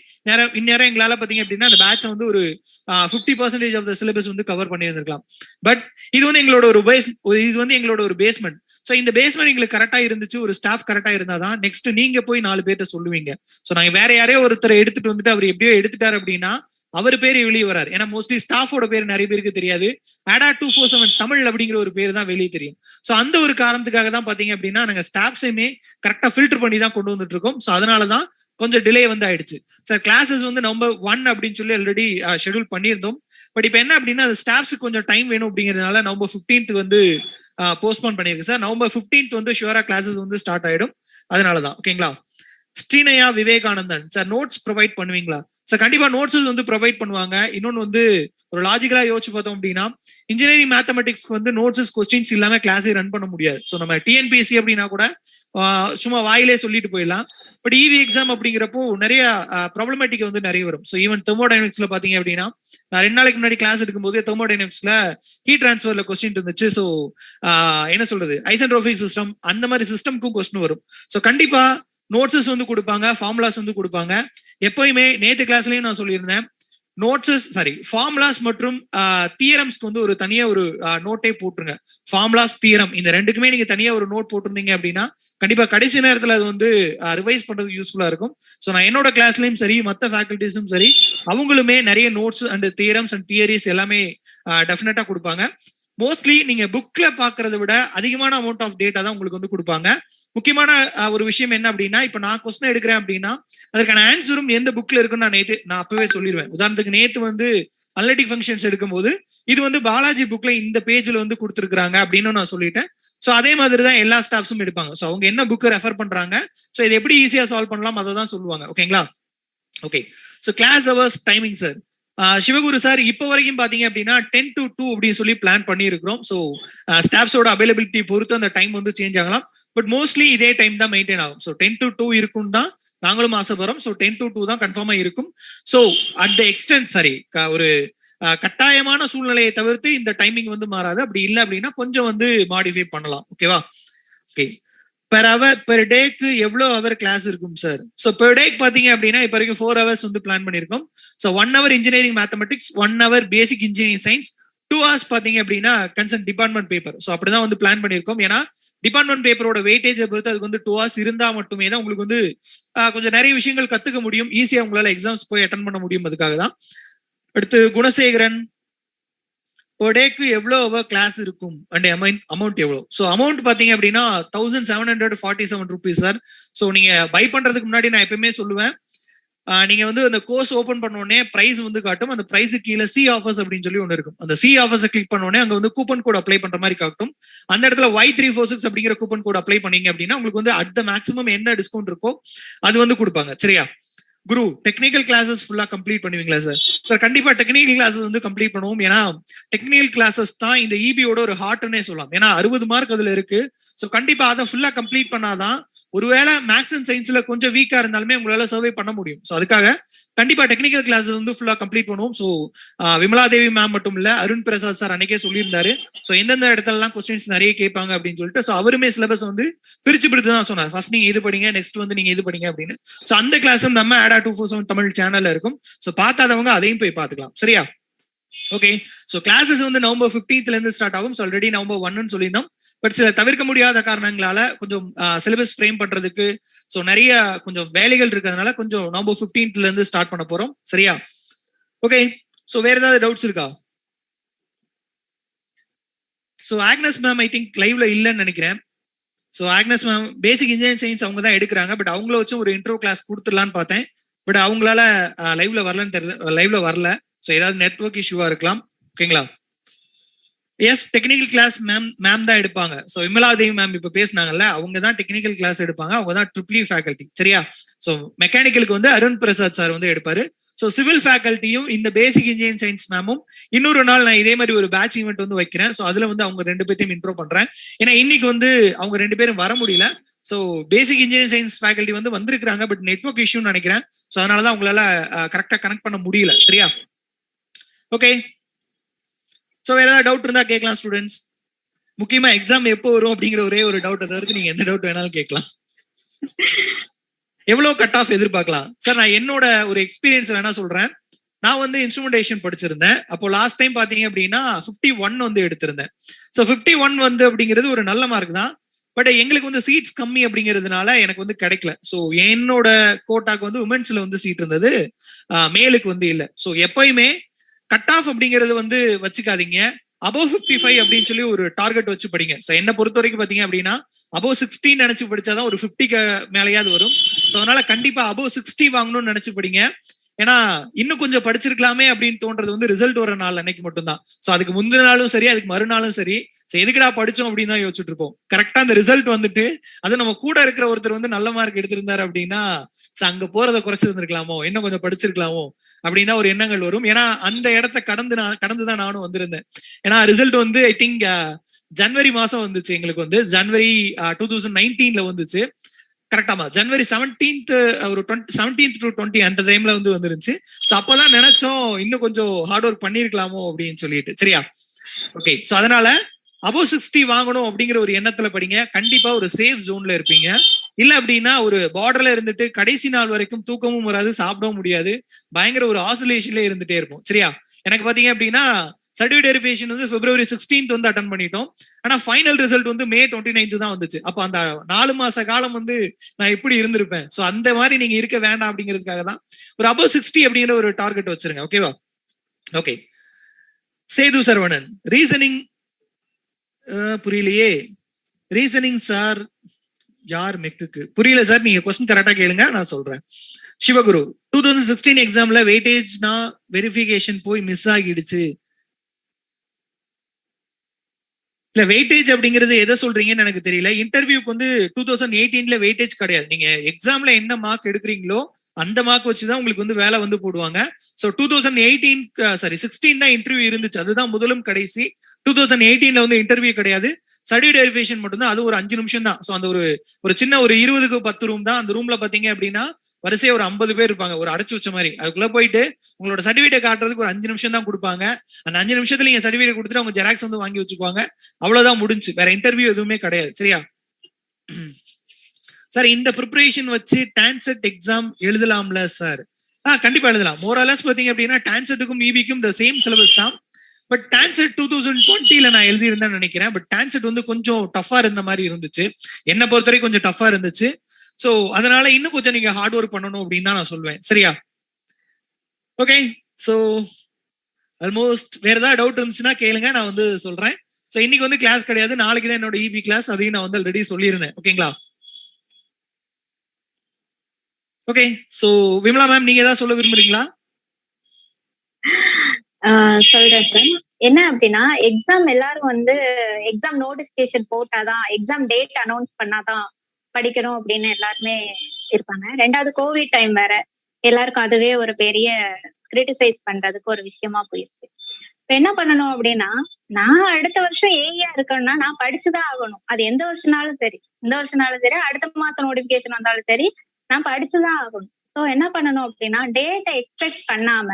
இந்நேரம் எங்களால பாத்தீங்க அப்படின்னா அந்த பேட்ச் வந்து ஒரு 50% ஆஃப் த சிலபஸ் வந்து கவர் பண்ணியிருந்திருக்கலாம். பட் இது வந்து எங்களோட ஒரு பேஸ்மெண்ட். ஸோ இந்த பேஸ்மெண்ட் எங்களுக்கு கரெக்டா இருந்துச்சு, ஒரு ஸ்டாஃப் கரெக்டா இருந்தாதான் நெக்ஸ்ட் நீங்க போய் 4 பேர்ட்ட சொல்லுவீங்க. ஸோ நாங்க வேற யாரையோ ஒருத்தரை எடுத்துட்டு வந்துட்டு அவர் எப்படியோ எடுத்துட்டாரு அப்படின்னா அவர் பேர் வெளியே வராரு. ஏன்னா மோஸ்ட்லி ஸ்டாஃபோட பேர் நிறைய பேருக்கு தெரியாது. ADA 247 தமிழ் அப்படிங்கிற ஒரு பேர் தான் வெளியே தெரியும். ஸோ அந்த ஒரு காரணத்துக்காக தான் பாத்தீங்க அப்படின்னா நாங்க ஸ்டாஃப்ஸையுமே கரெக்டா ஃபில்டர் பண்ணி தான் கொண்டு வந்துட்டு இருக்கோம். ஸோ அதனாலதான் கொஞ்சம் டிலே வந்து ஆயிடுச்சு சார். கிளாஸஸ் வந்து November 1 அப்படின்னு சொல்லி ஆல்ரெடி ஷெட்யூல் பண்ணியிருந்தோம். பட் இப்போ என்ன அப்படின்னா அது ஸ்டாஃப்ஸுக்கு கொஞ்சம் டைம் வேணும் அப்படிங்கிறதுனால November 15 வந்து போஸ்ட்போன் பண்ணியிருக்கு சார். November 15 வந்து ஷுவரா கிளாஸஸ் வந்து ஸ்டார்ட் ஆயிடும். அதனாலதான். ஓகேங்களா? ஸ்ரீனயா விவேகானந்தன் சார், நோட்ஸ் ப்ரொவைட் பண்ணுவீங்களா சார்? கண்டிப்பா நோட்ஸ் வந்து ப்ரொவைட் பண்ணுவாங்க. இன்னொன்னு வந்து ஒரு லாஜிக்கலா யோசிச்சு பார்த்தோம் அப்படின்னா இன்ஜினியரிங் மேத்தமெட்டிக்ஸ்க்கு வந்து நோட்ஸ் கொஸ்டின்ஸ் இல்லாம கிளாஸே ரன் பண்ண முடியாது. ஸோ நம்ம டிஎன்பிஎஸ்சி அப்படின்னா கூட சும்மா வாயிலே சொல்லிட்டு போயிடலாம். பட் இவி எக்ஸாம் அப்படிங்கிறப்போ நிறைய ப்ராப்ளமேட்டிக் வந்து நிறைய வரும். ஸோ ஈவன் தெர்மோடைனமிக்ஸ்ல பாத்தீங்க அப்படின்னா நான் 2 நாளைக்கு முன்னாடி கிளாஸ் எடுக்கும்போது தெர்மோடைனமிக்ஸ்ல ஹீட் டிரான்ஸ்ஃபர்ல கொஸ்டின் இருந்துச்சு. ஸோ என்ன சொல்றது, ஐசென்ட்ரோபிக் சிஸ்டம் அந்த மாதிரி சிஸ்டம்க்கும் கொஸ்டின் வரும். ஸோ கண்டிப்பா நோட்ஸஸ் வந்து கொடுப்பாங்க, ஃபார்முலாஸ் வந்து கொடுப்பாங்க. எப்பயுமே நேத்து கிளாஸ்லயும் நான் சொல்லியிருந்தேன், ஃபார்முலாஸ் மற்றும் தியரம்ஸ்க்கு வந்து ஒரு தனியா ஒரு நோட்டே போட்டுருங்க. ஃபார்முலாஸ், தியரம் இந்த ரெண்டுக்குமே நீங்க தனியா ஒரு நோட் போட்டிருந்தீங்க அப்படின்னா கண்டிப்பா கடைசி நேரத்துல அது வந்து ரிவைஸ் பண்றதுக்கு யூஸ்ஃபுல்லா இருக்கும். ஸோ நான் என்னோட கிளாஸ்லயும் சரி, மற்ற ஃபேக்கல்டிஸும் சரி, அவங்களுமே நிறைய notes and theorems and theories எல்லாமே டெஃபினட்டா கொடுப்பாங்க. மோஸ்ட்லி நீங்க புக்ல பாக்குறத விட அதிகமான அமௌண்ட் ஆஃப் டேட்டா தான் உங்களுக்கு வந்து கொடுப்பாங்க. முக்கியமான ஒரு விஷயம் என்ன அப்படின்னா, இப்ப நான் கொஸ்டின் எடுக்கிறேன் அப்படின்னா அதற்கான ஆன்சரும் எந்த புக்ல இருக்குன்னு நான் அப்பவே சொல்லிடுவேன். உதாரணத்துக்கு நேத்து வந்து அனலிட்டிக் ஃபங்க்ஷன்ஸ் எடுக்கும்போது இது வந்து பாலாஜி புக்ல இந்த பேஜ்ல வந்து கொடுத்துருக்காங்க அப்படின்னு நான் சொல்லிட்டேன். ஸோ அதே மாதிரி தான் எல்லா ஸ்டாஃப்ஸும் எடுப்பாங்க. ஸோ அவங்க என்ன புக்கை ரெஃபர் பண்றாங்க, ஸோ இது எப்படி ஈஸியா சால்வ் பண்ணலாம் அதை தான் சொல்லுவாங்க. ஓகேங்களா? Okay. So class hours timing sir, Sivaguru sir இப்போ வரைக்கும் பாத்தீங்க அப்படின்னா 10 to 2 அப்படின்னு சொல்லி பிளான் பண்ணியிருக்கிறோம். ஸோ ஸ்டாஃப்ஸோட அவைலபிலிட்டி பொறுத்து அந்த டைம் வந்து சேஞ்ச் ஆகலாம். பட் மோஸ்ட்லி இதே டைம் தான் மெயின்டைன் ஆகும். ஸோ 10 to 2 இருக்கும் தான் நாங்களும் ஆசைப்படுறோம். ஸோ 10 to 2 தான் கன்ஃபார்மா இருக்கும். So at the extent sorry ஒரு கட்டாயமான சூழ்நிலையை தவிர்த்து இந்த டைமிங் வந்து மாறாது. அப்படி இல்லை அப்படின்னா கொஞ்சம் வந்து மாடிஃபை பண்ணலாம். ஓகேவா? ஓகே. பெர் டேக்கு எவ்வளவு ஹவர் கிளாஸ் இருக்கும் சார்? ஸோ பெர் டேக்கு பாத்தீங்க அப்படின்னா இப்போ வரைக்கும் 4 hours வந்து பிளான் பண்ணியிருக்கோம். So 1 hour engineering mathematics, 1 hour பேசிக் இன்ஜினியரிங் சயின்ஸ், 2 hours பாத்தீங்க அப்படின்னா கன்சர்ன் டிபார்ட்மெண்ட் பேப்பர். ஸோ அப்படிதான் வந்து பிளான் பண்ணியிருக்கோம். ஏன்னா டிபார்ட்மெண்ட் பேப்பரோட வெயிட்டேஜை பொறுத்து அதுக்கு வந்து 2 hours இருந்தா மட்டுமே தான் உங்களுக்கு வந்து கொஞ்சம் நிறைய விஷயங்கள் கத்துக்க முடியும், ஈஸியா உங்களால எக்ஸாம்ஸ் போய் அட்டன் பண்ண முடியும். அதுக்காக தான். அடுத்து குணசேகரன், ஒரு டேக்கு எவ்வளவு கிளாஸ் இருக்கும் அண்ட் அமௌண்ட் எவ்வளவு? ஸோ அமௌண்ட் பாத்தீங்க அப்படின்னா 1747 rupees சார். ஸோ நீங்க பை பண்றதுக்கு முன்னாடி நான் எப்பயுமே சொல்லுவேன், நீங்க வந்து அந்த கோர்ஸ் ஓபன் பண்ண உடனே பிரைஸ் வந்து காட்டும். அந்த பிரைஸ் கீழே சி ஆஃபர்ஸ் அப்படின்னு சொல்லி ஒன்று இருக்கும். அந்த சி ஆஃபர்ஸ் கிளிக் பண்ண உடனே அங்க வந்து கூப்பன் கோட் அப்ளை பண்ற மாதிரி காட்டும். அந்த இடத்துல Y346 அப்படிங்கிற கூப்பன் கோட் அப்ளை பண்ணீங்க அப்படின்னா உங்களுக்கு வந்து அட் த மேக்ஸிமம் என்ன டிஸ்கவுண்ட் இருக்கோ அது வந்து கொடுப்பாங்க. சரியா? குரு, டெக்னிக்கல் கிளாஸஸ் ஃபுல்லா கம்ப்ளீட் பண்ணுவீங்களா சார்? சார் கண்டிப்பா டெக்னிக்கல் கிளாஸஸ் வந்து கம்ப்ளீட் பண்ணுவோம். ஏன்னா டெக்னிக்கல் கிளாஸஸ் தான் இந்த இபியோட ஒரு ஹார்ட்னே சொல்லலாம். ஏன்னா 60 மார்க் அதுல இருக்கு. ஸோ கண்டிப்பா அதை ஃபுல்லா கம்ப்ளீட் பண்ணாதான் ஒருவேளை மேக்ஸ் அண்ட் சயின்ஸ்ல கொஞ்சம் வீக்கா இருந்தாலுமே உங்களால சர்வே பண்ண முடியும். ஸோ அதுக்காக கண்டிப்பா டெக்னிக்கல் கிளாஸஸ் வந்து ஃபுல்லா கம்ப்ளீட் பண்ணுவோம். ஸோ விமலா தேவி மேம் மட்டும் இல்ல, அருண் பிரசாத் சார் அன்னைக்கே சொல்லியிருந்தாரு. ஸோ எந்தெந்த இடத்துலலாம் கொஸ்டின்ஸ் நிறைய கேட்பாங்க அப்படின்னு சொல்லிட்டு ஸோ அவருமே சிலபஸ் வந்து பிரிச்சு தான் சொன்னார். ஃபர்ஸ்ட் நீங்க இது படிங்க, நெக்ஸ்ட் வந்து நீங்க இது படிங்க அப்படின்னு. ஸோ அந்த கிளாஸும் நம்ம ADA 247 தமிழ் சேனல்ல இருக்கும். ஸோ பார்க்காதவங்க அதையும் போய் பார்த்துக்கலாம். சரியா? ஓகே. ஸோ கிளாஸஸ் வந்து November 15th இருந்து ஸ்டார்ட் ஆகும். ஸோ ஆல்ரெடி November 1 சொல்லியிருந்தோம். பட் சில தவிர்க்க முடியாத காரணங்களால கொஞ்சம் சிலபஸ் ஃப்ரேம் பண்றதுக்கு ஸோ நிறைய கொஞ்சம் வேலைகள் இருக்கிறதுனால கொஞ்சம் November 15th இருந்து ஸ்டார்ட் பண்ண போறோம். சரியா? ஓகே. ஸோ வேற ஏதாவது டவுட்ஸ் இருக்கா? So Agnes ma'am I think லைவ்ல இல்லைன்னு நினைக்கிறேன். So Agnes ma'am basic engineering science அவங்க தான் எடுக்கிறாங்க. பட் அவங்கள வச்சு ஒரு இன்ட்ரோ கிளாஸ் கொடுத்துடலான்னு பார்த்தேன். பட் அவங்களால லைவ்ல வரலன்னு தெரியல, லைவ்ல வரல. ஸோ ஏதாவது நெட்வொர்க் இஷ்யூவா இருக்கலாம். ஓகேங்களா? எஸ், டெக்னிக்கல் கிளாஸ் மேம் தான் எடுப்பாங்க. ஸோ விமலாதேவி மேம் இப்ப பேசினாங்கல்ல, அவங்க தான் டெக்னிக்கல் கிளாஸ் எடுப்பாங்க. அவங்க தான் ட்ரிபிள் ஃபேக்கல்டி. சரியா? ஸோ மெக்கானிக்கலுக்கு வந்து அருண் பிரசாத் சார் வந்து எடுப்பாரு. ஸோ சிவில் ஃபேக்கல்ட்டியும் இந்த பேசிக் இன்ஜினியரிங் சயின்ஸ் மேமும் இன்னொரு நாள் நான் இதே மாதிரி ஒரு பேட்ச் ஈவெண்ட் வந்து வைக்கிறேன். ஸோ அதுல வந்து அவங்க 2 பேர்த்தையும் இன்ட்ரோ பண்றேன். ஏன்னா இன்னைக்கு வந்து அவங்க 2 பேரும் வர முடியல. So basic engineering science faculty வந்து வந்திருக்காங்க. பட் நெட்வொர்க் இஷ்யூன்னு நினைக்கிறேன். ஸோ அதனாலதான் உங்களால கரெக்டா கனெக்ட் பண்ண முடியல. சரியா? ஓகே. ஸோ வேற ஏதாவது டவுட் இருந்தா கேட்கலாம் ஸ்டூடெண்ட்ஸ். முக்கியமா எக்ஸாம் எப்போ வரும் அப்படிங்கிற ஒரே ஒரு டவுட்டை தவிர்த்து நீங்க எந்த டவுட் வேணாலும் கேட்கலாம். எவ்வளவு கட் ஆஃப் எதிர்பார்க்கலாம் சார்? நான் என்னோட ஒரு எக்ஸ்பீரியன்ஸ் வேணா சொல்றேன். நான் வந்து இன்ஸ்ட்ருமெண்டேஷன் படிச்சிருந்தேன். அப்போ லாஸ்ட் டைம் பாத்தீங்க அப்படின்னா 51 வந்து எடுத்திருந்தேன். ஸோ 51 வந்து அப்படிங்கிறது ஒரு நல்ல மார்க் தான். பட் எங்களுக்கு வந்து சீட்ஸ் கம்மி அப்படிங்கிறதுனால எனக்கு வந்து கிடைக்கல. ஸோ என்னோட கோட்டாக்கு வந்து உமன்ஸ்ல வந்து சீட் இருந்தது, மேலுக்கு வந்து இல்லை. ஸோ எப்பயுமே கட் ஆஃப் அப்படிங்கிறது வந்து வச்சுக்காதீங்க. above 55 அப்படின்னு சொல்லி ஒரு டார்கெட் வச்சு படிங்க. ஸோ என்ன பொறுத்த வரைக்கும் பாத்தீங்க அப்படின்னா above 60 நினைச்சு படிச்சாதான் ஒரு 50க்கு மேலேயாவது வரும். ஸோ அதனால கண்டிப்பா above 60 வாங்கணும்னு நினைச்சு படிங்க. ஏன்னா இன்னும் கொஞ்சம் படிச்சிருக்கலாமே அப்படின்னு தோன்றது வந்து ரிசல்ட் வர நாள் அன்னைக்கு மட்டும்தான். ஸோ அதுக்கு முந்தின நாளும் சரி, அதுக்கு மறுநாளும் சரி, எதுக்குடா படிச்சோம் அப்படின்னு தான் யோசிச்சுட்டு இருப்போம். கரெக்டா அந்த ரிசல்ட் வந்துட்டு அது நம்ம கூட இருக்கிற ஒருத்தர் வந்து நல்ல மார்க் எடுத்திருந்தாரு அப்படின்னா அங்க போறதை குறைச்சிருந்திருக்கலாமோ, இன்னும் கொஞ்சம் படிச்சிருக்கலாமோ அப்படின்னு தான் ஒரு எண்ணங்கள் வரும். ஏன்னா அந்த இடத்த கடந்துதான் நானும் வந்திருந்தேன். ஏன்னா ரிசல்ட் வந்து ஐ திங்க் ஜனவரி மாசம் வந்துச்சு. எங்களுக்கு வந்து ஜனவரி 2019 வந்துச்சு. கரெக்டாமா ஜனவரி 17th ஒரு 17th to 20 அந்த டைம்ல வந்து வந்துருந்துச்சு. ஸோ அப்பதான் நினைச்சோம் இன்னும் கொஞ்சம் ஹார்ட் ஒர்க் பண்ணிருக்கலாமோ அப்படின்னு சொல்லிட்டு. சரியா? ஓகே. ஸோ அதனால above 60 வாங்கணும் அப்படிங்கிற ஒரு எண்ணத்துல படிங்க. கண்டிப்பா ஒரு சேஃப் ஜோன்ல இருப்பீங்க. இல்ல அப்படின்னா ஒரு பார்டர்ல இருந்துட்டு கடைசி நாள் வரைக்கும் தூக்கமும் வராது, சாப்பிடவும் முடியாது, பயங்கர ஒரு ஆசிலேஷன்ல இருந்துட்டே இருப்போம். சரியா? எனக்கு பாத்தீங்க அப்படின்னா சர்டிஃபிகேட் வெரிஃபிகேஷன் வந்து February 16th வந்து அட்டன் பண்ணிட்டோம். ஆனா ஃபைனல் ரிசல்ட் வந்து May 29th தான் வந்துச்சு. அப்ப அந்த 4 மாச காலம் வந்து நான் எப்படி இருந்திருப்பேன். ஸோ அந்த மாதிரி நீங்க இருக்க வேண்டாம் அப்படிங்கிறதுக்காக தான் ஒரு above 60 அப்படிங்கிற ஒரு டார்கெட் வச்சிருங்க. ஓகேவா? ஓகே. சேது சரவணன், ரீசனிங் புரியலையே. ரீசனிங் சார் யார் மெக்குக்கு புரியல சார். நீங்க கொஸ்டின் கரெக்டா கேளுங்க, நான் சொல்றேன். சிவகுரு, 2016 எக்ஸாம்ல வெயிட்டேஜ்னா வெரிஃபிகேஷன் போய் மிஸ் ஆகிடுச்சு. இல்ல வெயிட்டேஜ் அப்படிங்கிறது எதை சொல்றீங்கன்னு எனக்கு தெரியல. இன்டர்வியூக்கு வந்து 2018 வெயிட்டேஜ் கிடையாது. நீங்க எக்ஸாம்ல என்ன மார்க் எடுக்கிறீங்களோ அந்த மார்க் வச்சுதான் உங்களுக்கு வந்து வேலை வந்து போடுவாங்க. ஸோ 16 தான் இன்டர்வியூ இருந்துச்சு. அதுதான் முதலும் கடைசி. 2018 வந்து இன்டர்வியூ கிடையாது, சர்டிஃபிகேட் வெரிஃபிகேஷன் மட்டும்தான். அது ஒரு 5 நிமிஷம் தான். ஸோ அந்த ஒரு சின்ன ஒரு 20க்கு 10 ரூம் தான். அந்த ரூம்ல பாத்தீங்க அப்படின்னா வரிசையா ஒரு 50 பேர் இருப்பாங்க, ஒரு அடைச்சு வச்ச மாதிரி. அதுக்குள்ள போயிட்டு உங்களோட சர்டிஃபிகேட் காட்டுறதுக்கு ஒரு 5 நிமிஷம் தான் கொடுப்பாங்க. அந்த 5 நிமிஷத்துல நீங்க சர்டிஃபிகேட் கொடுத்துட்டு அவங்க ஜெராக்ஸ் வந்து வாங்கி வச்சுக்குவாங்க. அவ்வளவுதான், முடிஞ்சு. வேற இன்டர்வியூ எதுவுமே கிடையாது. சரியா சார்? இந்த ப்ரிப்பரேஷன் வச்சு டான்செட் எக்ஸாம் எழுதலாம்ல சார்? கண்டிப்பா எழுதலாம். மோரலஸ் பாத்தீங்க அப்படின்னா டான்செட்டுக்கும் இபிக்கும் த சேம் சிலபஸ் தான். பட் டான்செட் 2020 நான் எழுதியிருந்தேன்னு நினைக்கிறேன். பட் டான்செட் வந்து கொஞ்சம் டஃபா இருந்த மாதிரி இருந்துச்சு, என்னை பொறுத்தவரைக்கும் கொஞ்சம் டஃபா இருந்துச்சு. சோ அதனால இன்னும் கொஞ்சம் நீங்க ஹார்ட் ஒர்க் பண்ணணும் அப்படின்னு தான் நான் சொல்லுவேன். சரியா? ஓகே. சோ ஆல்மோஸ்ட் வேற ஏதாவது டவுட் இருந்துச்சுன்னா கேளுங்க, நான் வந்து சொல்றேன். சோ இன்னைக்கு வந்து கிளாஸ் கிடையாது, நாளைக்கு தான் என்னோட இபி கிளாஸ். அதையும் நான் வந்து ஆல்ரெடி சொல்லியிருந்தேன். ஓகேங்களா? ஓகே. சோ விமலா மேம், நீங்க ஏதாவது சொல்ல விரும்புறீங்களா? சொல்றேன் சார். என்ன அப்படின்னா, எக்ஸாம் எல்லாரும் வந்து எக்ஸாம் நோட்டிபிகேஷன் போட்டாதான், எக்ஸாம் டேட் அனௌன்ஸ் பண்ணாதான் படிக்கணும் அப்படின்னு எல்லாருமே இருப்பாங்க. ரெண்டாவது கோவிட் டைம் வேற, எல்லாருக்கும் அதுவே ஒரு பெரிய கிரிட்டிசைஸ் பண்றதுக்கு ஒரு விஷயமா போயிடுச்சு. இப்ப என்ன பண்ணணும் அப்படின்னா, நான் அடுத்த வருஷம் ஏஐயா இருக்கணும்னா நான் படிச்சுதான் ஆகணும். அது எந்த வருஷம்னாலும் சரி, இந்த வருஷம்னாலும் சரி, அடுத்த மாசம் நோட்டிபிகேஷன் வந்தாலும் சரி, நான் படிச்சுதான் ஆகணும். ஸோ என்ன பண்ணணும் அப்படின்னா, டேட்டை எக்ஸ்பெக்ட் பண்ணாம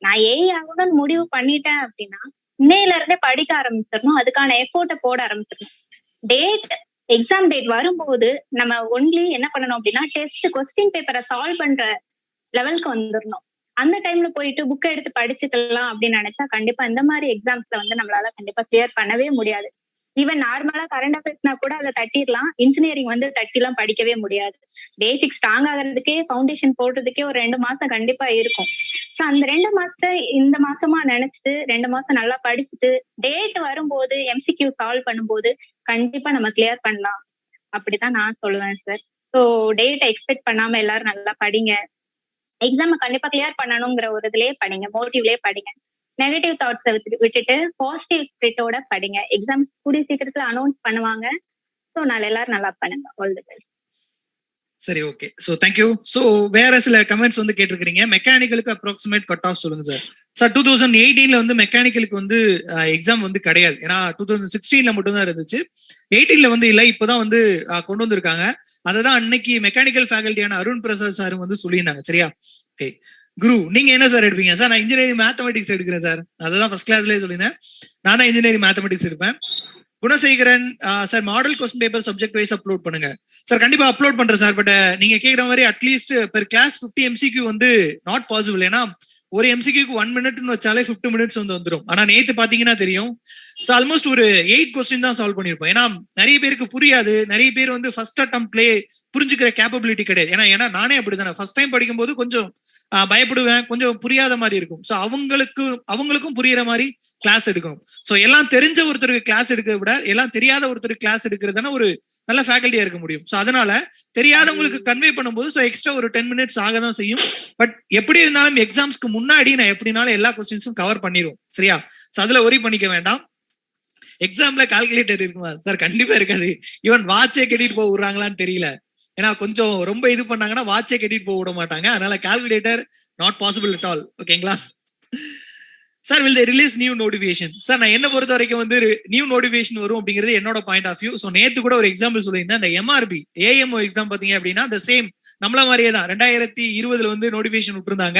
நான் ஏஐ ஆகணும்னு முடிவு பண்ணிட்டேன் அப்படின்னா இன்னையில இருந்தே படிக்க ஆரம்பிச்சிடணும், அதுக்கான எஃபோர்ட்டை போட ஆரம்பிச்சிடணும். டேட் எக்ஸாம் டேட் வரும்போது நம்ம ஒன்லி என்ன பண்ணணும் அப்படின்னா, டெஸ்ட் கொஸ்டின் பேப்பரை சால்வ் பண்ற லெவலுக்கு வந்துடணும். அந்த டைம்ல போயிட்டு புக்கை எடுத்து படிச்சுக்கலாம் அப்படின்னு நினைச்சா கண்டிப்பா இந்த மாதிரி எக்ஸாம்ஸ்ல வந்து நம்மளால கண்டிப்பா கிளியர் பண்ணவே முடியாது. ஈவன் நார்மலா கரண்ட் அஃபேர்ஸ்னா கூட அதை தட்டிடலாம், இன்ஜினியரிங் வந்து தட்டிலாம் படிக்கவே முடியாது. பேசிக் ஸ்ட்ராங் ஆகிறதுக்கே, ஃபவுண்டேஷன் போடுறதுக்கே ஒரு 2 மாசம் கண்டிப்பா இருக்கும். ஸோ அந்த 2 மாசத்தை இந்த மாசமா நினைச்சிட்டு 2 மாசம் நல்லா படிச்சுட்டு டேட் வரும்போது எம்சிக்யூ சால்வ் பண்ணும்போது கண்டிப்பா நம்ம கிளியர் பண்ணலாம். அப்படிதான் நான் சொல்லுவேன் சார். ஸோ டேட்டை எக்ஸ்பெக்ட் பண்ணாம எல்லாரும் நல்லா படிங்க. எக்ஸாம் கண்டிப்பா கிளியர் பண்ணணுங்கிற ஒரு இதுலயே படிங்க, மோட்டிவ்லயே படிங்க. நெகட்டிவ் தாட்ஸை விட்டுட்டு பாசிட்டிவ் ஸ்பிரிட்டோட படிங்க. எக்ஸாம் கூடிய சீக்கிரத்துல அனௌன்ஸ் பண்ணுவாங்க. ஸோ நான் எல்லாரும் நல்லா பண்ணுங்க. All the best. சரி, ஓகே. So thank you. சோ வேற சில கமெண்ட்ஸ் வந்து கேட்டிருக்கீங்க. மெக்கானிக்கலுக்கு அப்ராக்சிமேட் கட் ஆஃப் சொல்லுங்க சார். சார் 2018 வந்து மெக்கானிக்கலுக்கு வந்து எக்ஸாம் வந்து கிடையாது. ஏன்னா 2016 மட்டும் தான் இருந்துச்சு, 18 வந்து இல்லை. இப்போதான் வந்து கொண்டு வந்திருக்காங்க. அததான் அன்னைக்கு மெக்கானிக்கல் ஃபேக்கல்ட்டியான அருண் பிரசாத் சார் வந்து சொல்லியிருந்தாங்க. சரியா? ஓகே. குரு, நீங்க என்ன சார் எடுப்பீங்க? சார் நான் இன்ஜினியரிங் மேத்தமெட்டிக்ஸ் எடுக்கிறேன் சார். அதான் ஃபர்ஸ்ட் கிளாஸ்லயே சொல்லியிருந்தேன், நான் தான் இன்ஜினியரிங் மேத்தமெட்டிக்ஸ் எடுப்பேன். Gunasekaran sir, model question paper subject wise upload பண்ணுங்க சார். கண்டிப்பா அப்லோட் பண்றேன் சார். பட் நீங்க கேக்குற மாதிரி அட்லீஸ்ட் பெர் கிளாஸ் 50 எம்சிக்யூ வந்து நாட் பாசிபிள். ஏன்னா ஒரு எம்சிக்யூக்கு 1 மினிட்னு வச்சாலே 50 மினிட்ஸ் வந்து வந்துடும். ஆனா நேத்து பாத்தீங்கன்னா தெரியும், ஸோ ஆல்மோஸ்ட் ஒரு 8 கொஸ்டின் தான் சால்வ் பண்ணிருப்போம். ஏன்னா நிறைய பேருக்கு புரியாது, நிறைய பேர் வந்து ஃபர்ஸ்ட் அட்டம்ப்ட்லேயே புரிஞ்சுக்கிற கேப்பபிலிட்டி கிடையாது. ஏன்னா நானே அப்படிதானே, ஃபர்ஸ்ட் டைம் படிக்கும் போது கொஞ்சம் பயப்படுவேன், கொஞ்சம் புரியாத மாதிரி இருக்கும். ஸோ அவங்களுக்கும் புரியுற மாதிரி கிளாஸ் எடுக்கணும். ஸோ எல்லாம் தெரிஞ்ச ஒருத்தருக்கு கிளாஸ் எடுக்கிறத விட எல்லாம் தெரியாத ஒருத்தருக்கு கிளாஸ் எடுக்கிறதுனா ஒரு நல்ல ஃபேக்கல்ட்டியா இருக்க முடியும். ஸோ அதனால தெரியாதவங்களுக்கு கன்வே பண்ணும்போது ஸோ எக்ஸ்ட்ரா ஒரு 10 மினிட்ஸ் ஆக தான் செய்யும். பட் எப்படி இருந்தாலும் எக்ஸாம்ஸ்க்கு முன்னாடி நான் எப்படினாலும் எல்லா கொஸ்டின்ஸும் கவர் பண்ணிடுவோம். சரியா? ஸோ அதுல ஒரி பண்ணிக்க வேண்டாம். எக்ஸாம்ல கால்குலேட்டர் இருக்குமா சார்? கண்டிப்பா இருக்காது. ஈவன் வாட்சே கட்டிட்டு போக விடுறாங்களான்னு தெரியல. ஏன்னா கொஞ்சம் ரொம்ப இது பண்ணாங்கன்னா வாட்சே கட்டிட்டு போக விட மாட்டாங்க. அதனால calculator not possible at all. ஓகேங்களா sir? Will they release new notification? Sir நான் என்ன பொறுத்த வரைக்கும் வந்து நியூ நோட்டிபிகேஷன் வரும் அப்படிங்கிறது என்னோட பாயிண்ட் ஆஃப் வியூ. ஸோ நேத்து கூட ஒரு எக்ஸாம்பிள் சொல்லியிருந்தேன். அந்த எம்ஆர்பி ஏஎம்ஓ எக்ஸாம் பாத்தீங்க அப்படின்னா அந்த சேம் நம்மள மாதிரியே தான் 2020 வந்து நோட்டிபிகேஷன் விட்டுருந்தாங்க,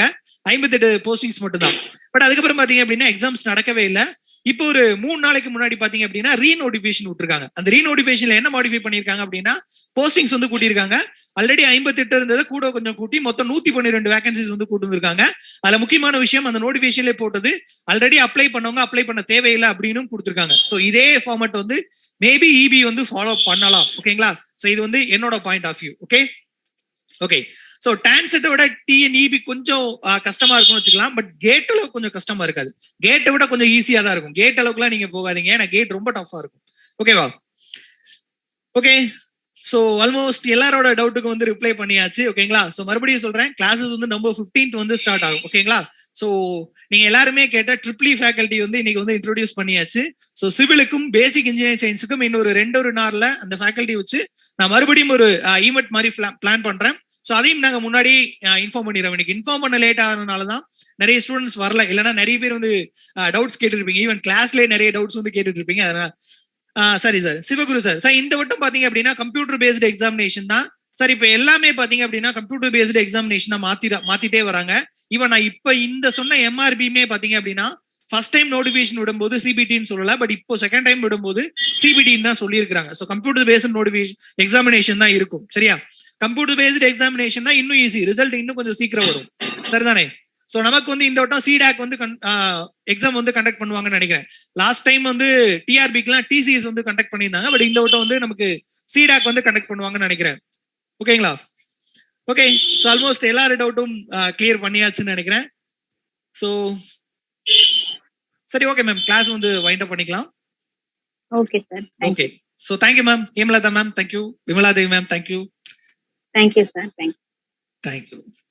58 போஸ்டிங்ஸ் மட்டும் தான். பட் அதுக்கப்புறம் பாத்தீங்க அப்படின்னா எக்ஸாம்ஸ் நடக்கவே இல்லை. இப்போ ஒரு 3 நாளைக்கு முன்னாடி பாத்தீங்க அப்படின்னா ரீநோட்டிபிகேஷன் விட்டுருக்காங்க. அந்த ரீநோட்டிபிகேஷன்ல என்ன மாடிஃபை பண்ணிருக்காங்க அப்படின்னா போஸ்டிங்ஸ் வந்து கூட்டியிருக்காங்க. ஆல்ரெடி 58 இருந்ததை கூட கொஞ்சம் கூட்டி மொத்தம் 112 வேகன்சிஸ் வந்து கூட்டு வந்திருக்காங்க. அதுல முக்கியமான விஷயம், அந்த நோட்டிபிகேஷன்ல போட்டது ஆல்ரெடி அப்ளை பண்ணவங்க அப்ளை பண்ண தேவையில்லை அப்படின்னு கொடுத்துருக்காங்க. ஸோ இதே ஃபார்மேட் வந்து மேபி இபி வந்து ஃபாலோ பண்ணலாம். ஓகேங்களா? ஸோ இது வந்து என்னோட point of view. Okay okay. So டான்செட்டை விட டிஎன்இபி கொஞ்சம் கஷ்டமா இருக்கும்னு வச்சுக்கலாம். பட் கேட் அளவுக்கு கொஞ்சம் கஷ்டமா இருக்காது. கேட்டை விட கொஞ்சம் ஈஸியா தான் இருக்கும். கேட் அளவுக்குலாம் நீங்க போகாதீங்க, ஏன்னா கேட் ரொம்ப டஃபா இருக்கும். ஓகேவா? ஓகே. ஸோ ஆல்மோஸ்ட் எல்லாரோட டவுட்டுக்கு வந்து ரிப்ளை பண்ணியாச்சு. ஓகேங்களா? ஸோ மறுபடியும் சொல்றேன், கிளாஸஸ் வந்து November 15th வந்து ஸ்டார்ட் ஆகும். ஓகேங்களா? ஸோ நீங்க எல்லாருமே கேட்ட ட்ரிபிள் ஃபேக்கல்டி வந்து இன்னைக்கு வந்து இன்ட்ரோடியூஸ் பண்ணியாச்சு. ஸோ சிவிலுக்கும் பேசிக் இன்ஜினியரிங் சயின்ஸுக்கும் இன்னொரு 2 நாள்ல அந்த ஃபேக்கல்டி வச்சு நான் மறுபடியும் ஒரு ஈவெண்ட் மாதிரி பிளான் பண்றேன். ஸோ அதையும் நாங்க முன்னாடி இன்ஃபார்ம் பண்ணிடுறோம். இன்னைக்கு இன்ஃபார்ம் பண்ண லேட் ஆகிறதுனால தான் நிறைய ஸ்டூடெண்ட்ஸ் வரல. இல்லைன்னா நிறைய பேர் வந்து டவுட்ஸ் கேட்டுருப்பீங்க. ஈவன் கிளாஸ்லேயே நிறைய டவுட்ஸ் வந்து கேட்டுட்டு இருப்பீங்க. அதனால சரி சார், சிவகுரு சார். சார் இந்த வட்டம் பாத்தீங்க அப்படின்னா கம்ப்யூட்டர் பேஸ்டு எக்ஸாமினேஷன் தான் சார். இப்ப எல்லாமே பாத்தீங்க அப்படின்னா கம்ப்யூட்டர் பேஸ்டு எக்ஸாமினேஷனா மாத்திட்டே வராங்க. ஈவன் நான் இப்ப இந்த சொன்ன எம்ஆர்பியுமே பாத்தீங்க அப்படின்னா ஃபர்ஸ்ட் டைம் நோட்டிபிகேஷன் விடும்போது சிபிடின்னு சொல்லல, பட் இப்போ செகண்ட் டைம் விடும்போது சிபிடின்னு தான் சொல்லியிருக்காங்க. So computer based notification examination தான் இருக்கும். சரியா? கம்ப்யூட்டர் பேஸ்டு எக்ஸாமினேஷன் தான் இன்னும் ஈஸி, ரிசல்ட் இன்னும் கொஞ்சம் சீக்கிரம் வரும். சரிதானே? ஸோ நமக்கு வந்து இந்த வட்டம் சிடாக் வந்து எக்ஸாம் வந்து கண்டக்ட் பண்ணுவாங்கன்னு நினைக்கிறேன். லாஸ்ட் டைம் வந்து டிஆர்பிக்குலாம் டிசிஎஸ் வந்து கண்டக்ட் பண்ணியிருந்தாங்க. பட் இந்த வட்டம் வந்து நமக்கு சிடாக் வந்து கண்டக்ட் பண்ணுவாங்கன்னு நினைக்கிறேன். ஓகேங்களா? ஓகே. ஸோ ஆல்மோஸ்ட் எல்லாரும் டவுட்டும் கிளியர் பண்ணியாச்சுன்னு நினைக்கிறேன். ஸோ சரி, ஓகே மேம், கிளாஸ் வந்து வைண்ட் அப் பண்ணிக்கலாம். Okay sir. Okay. So thank you ma'am. Hemalatha ma'am thank you. Vimala Devi ma'am thank you. Thank you sir. Thank you.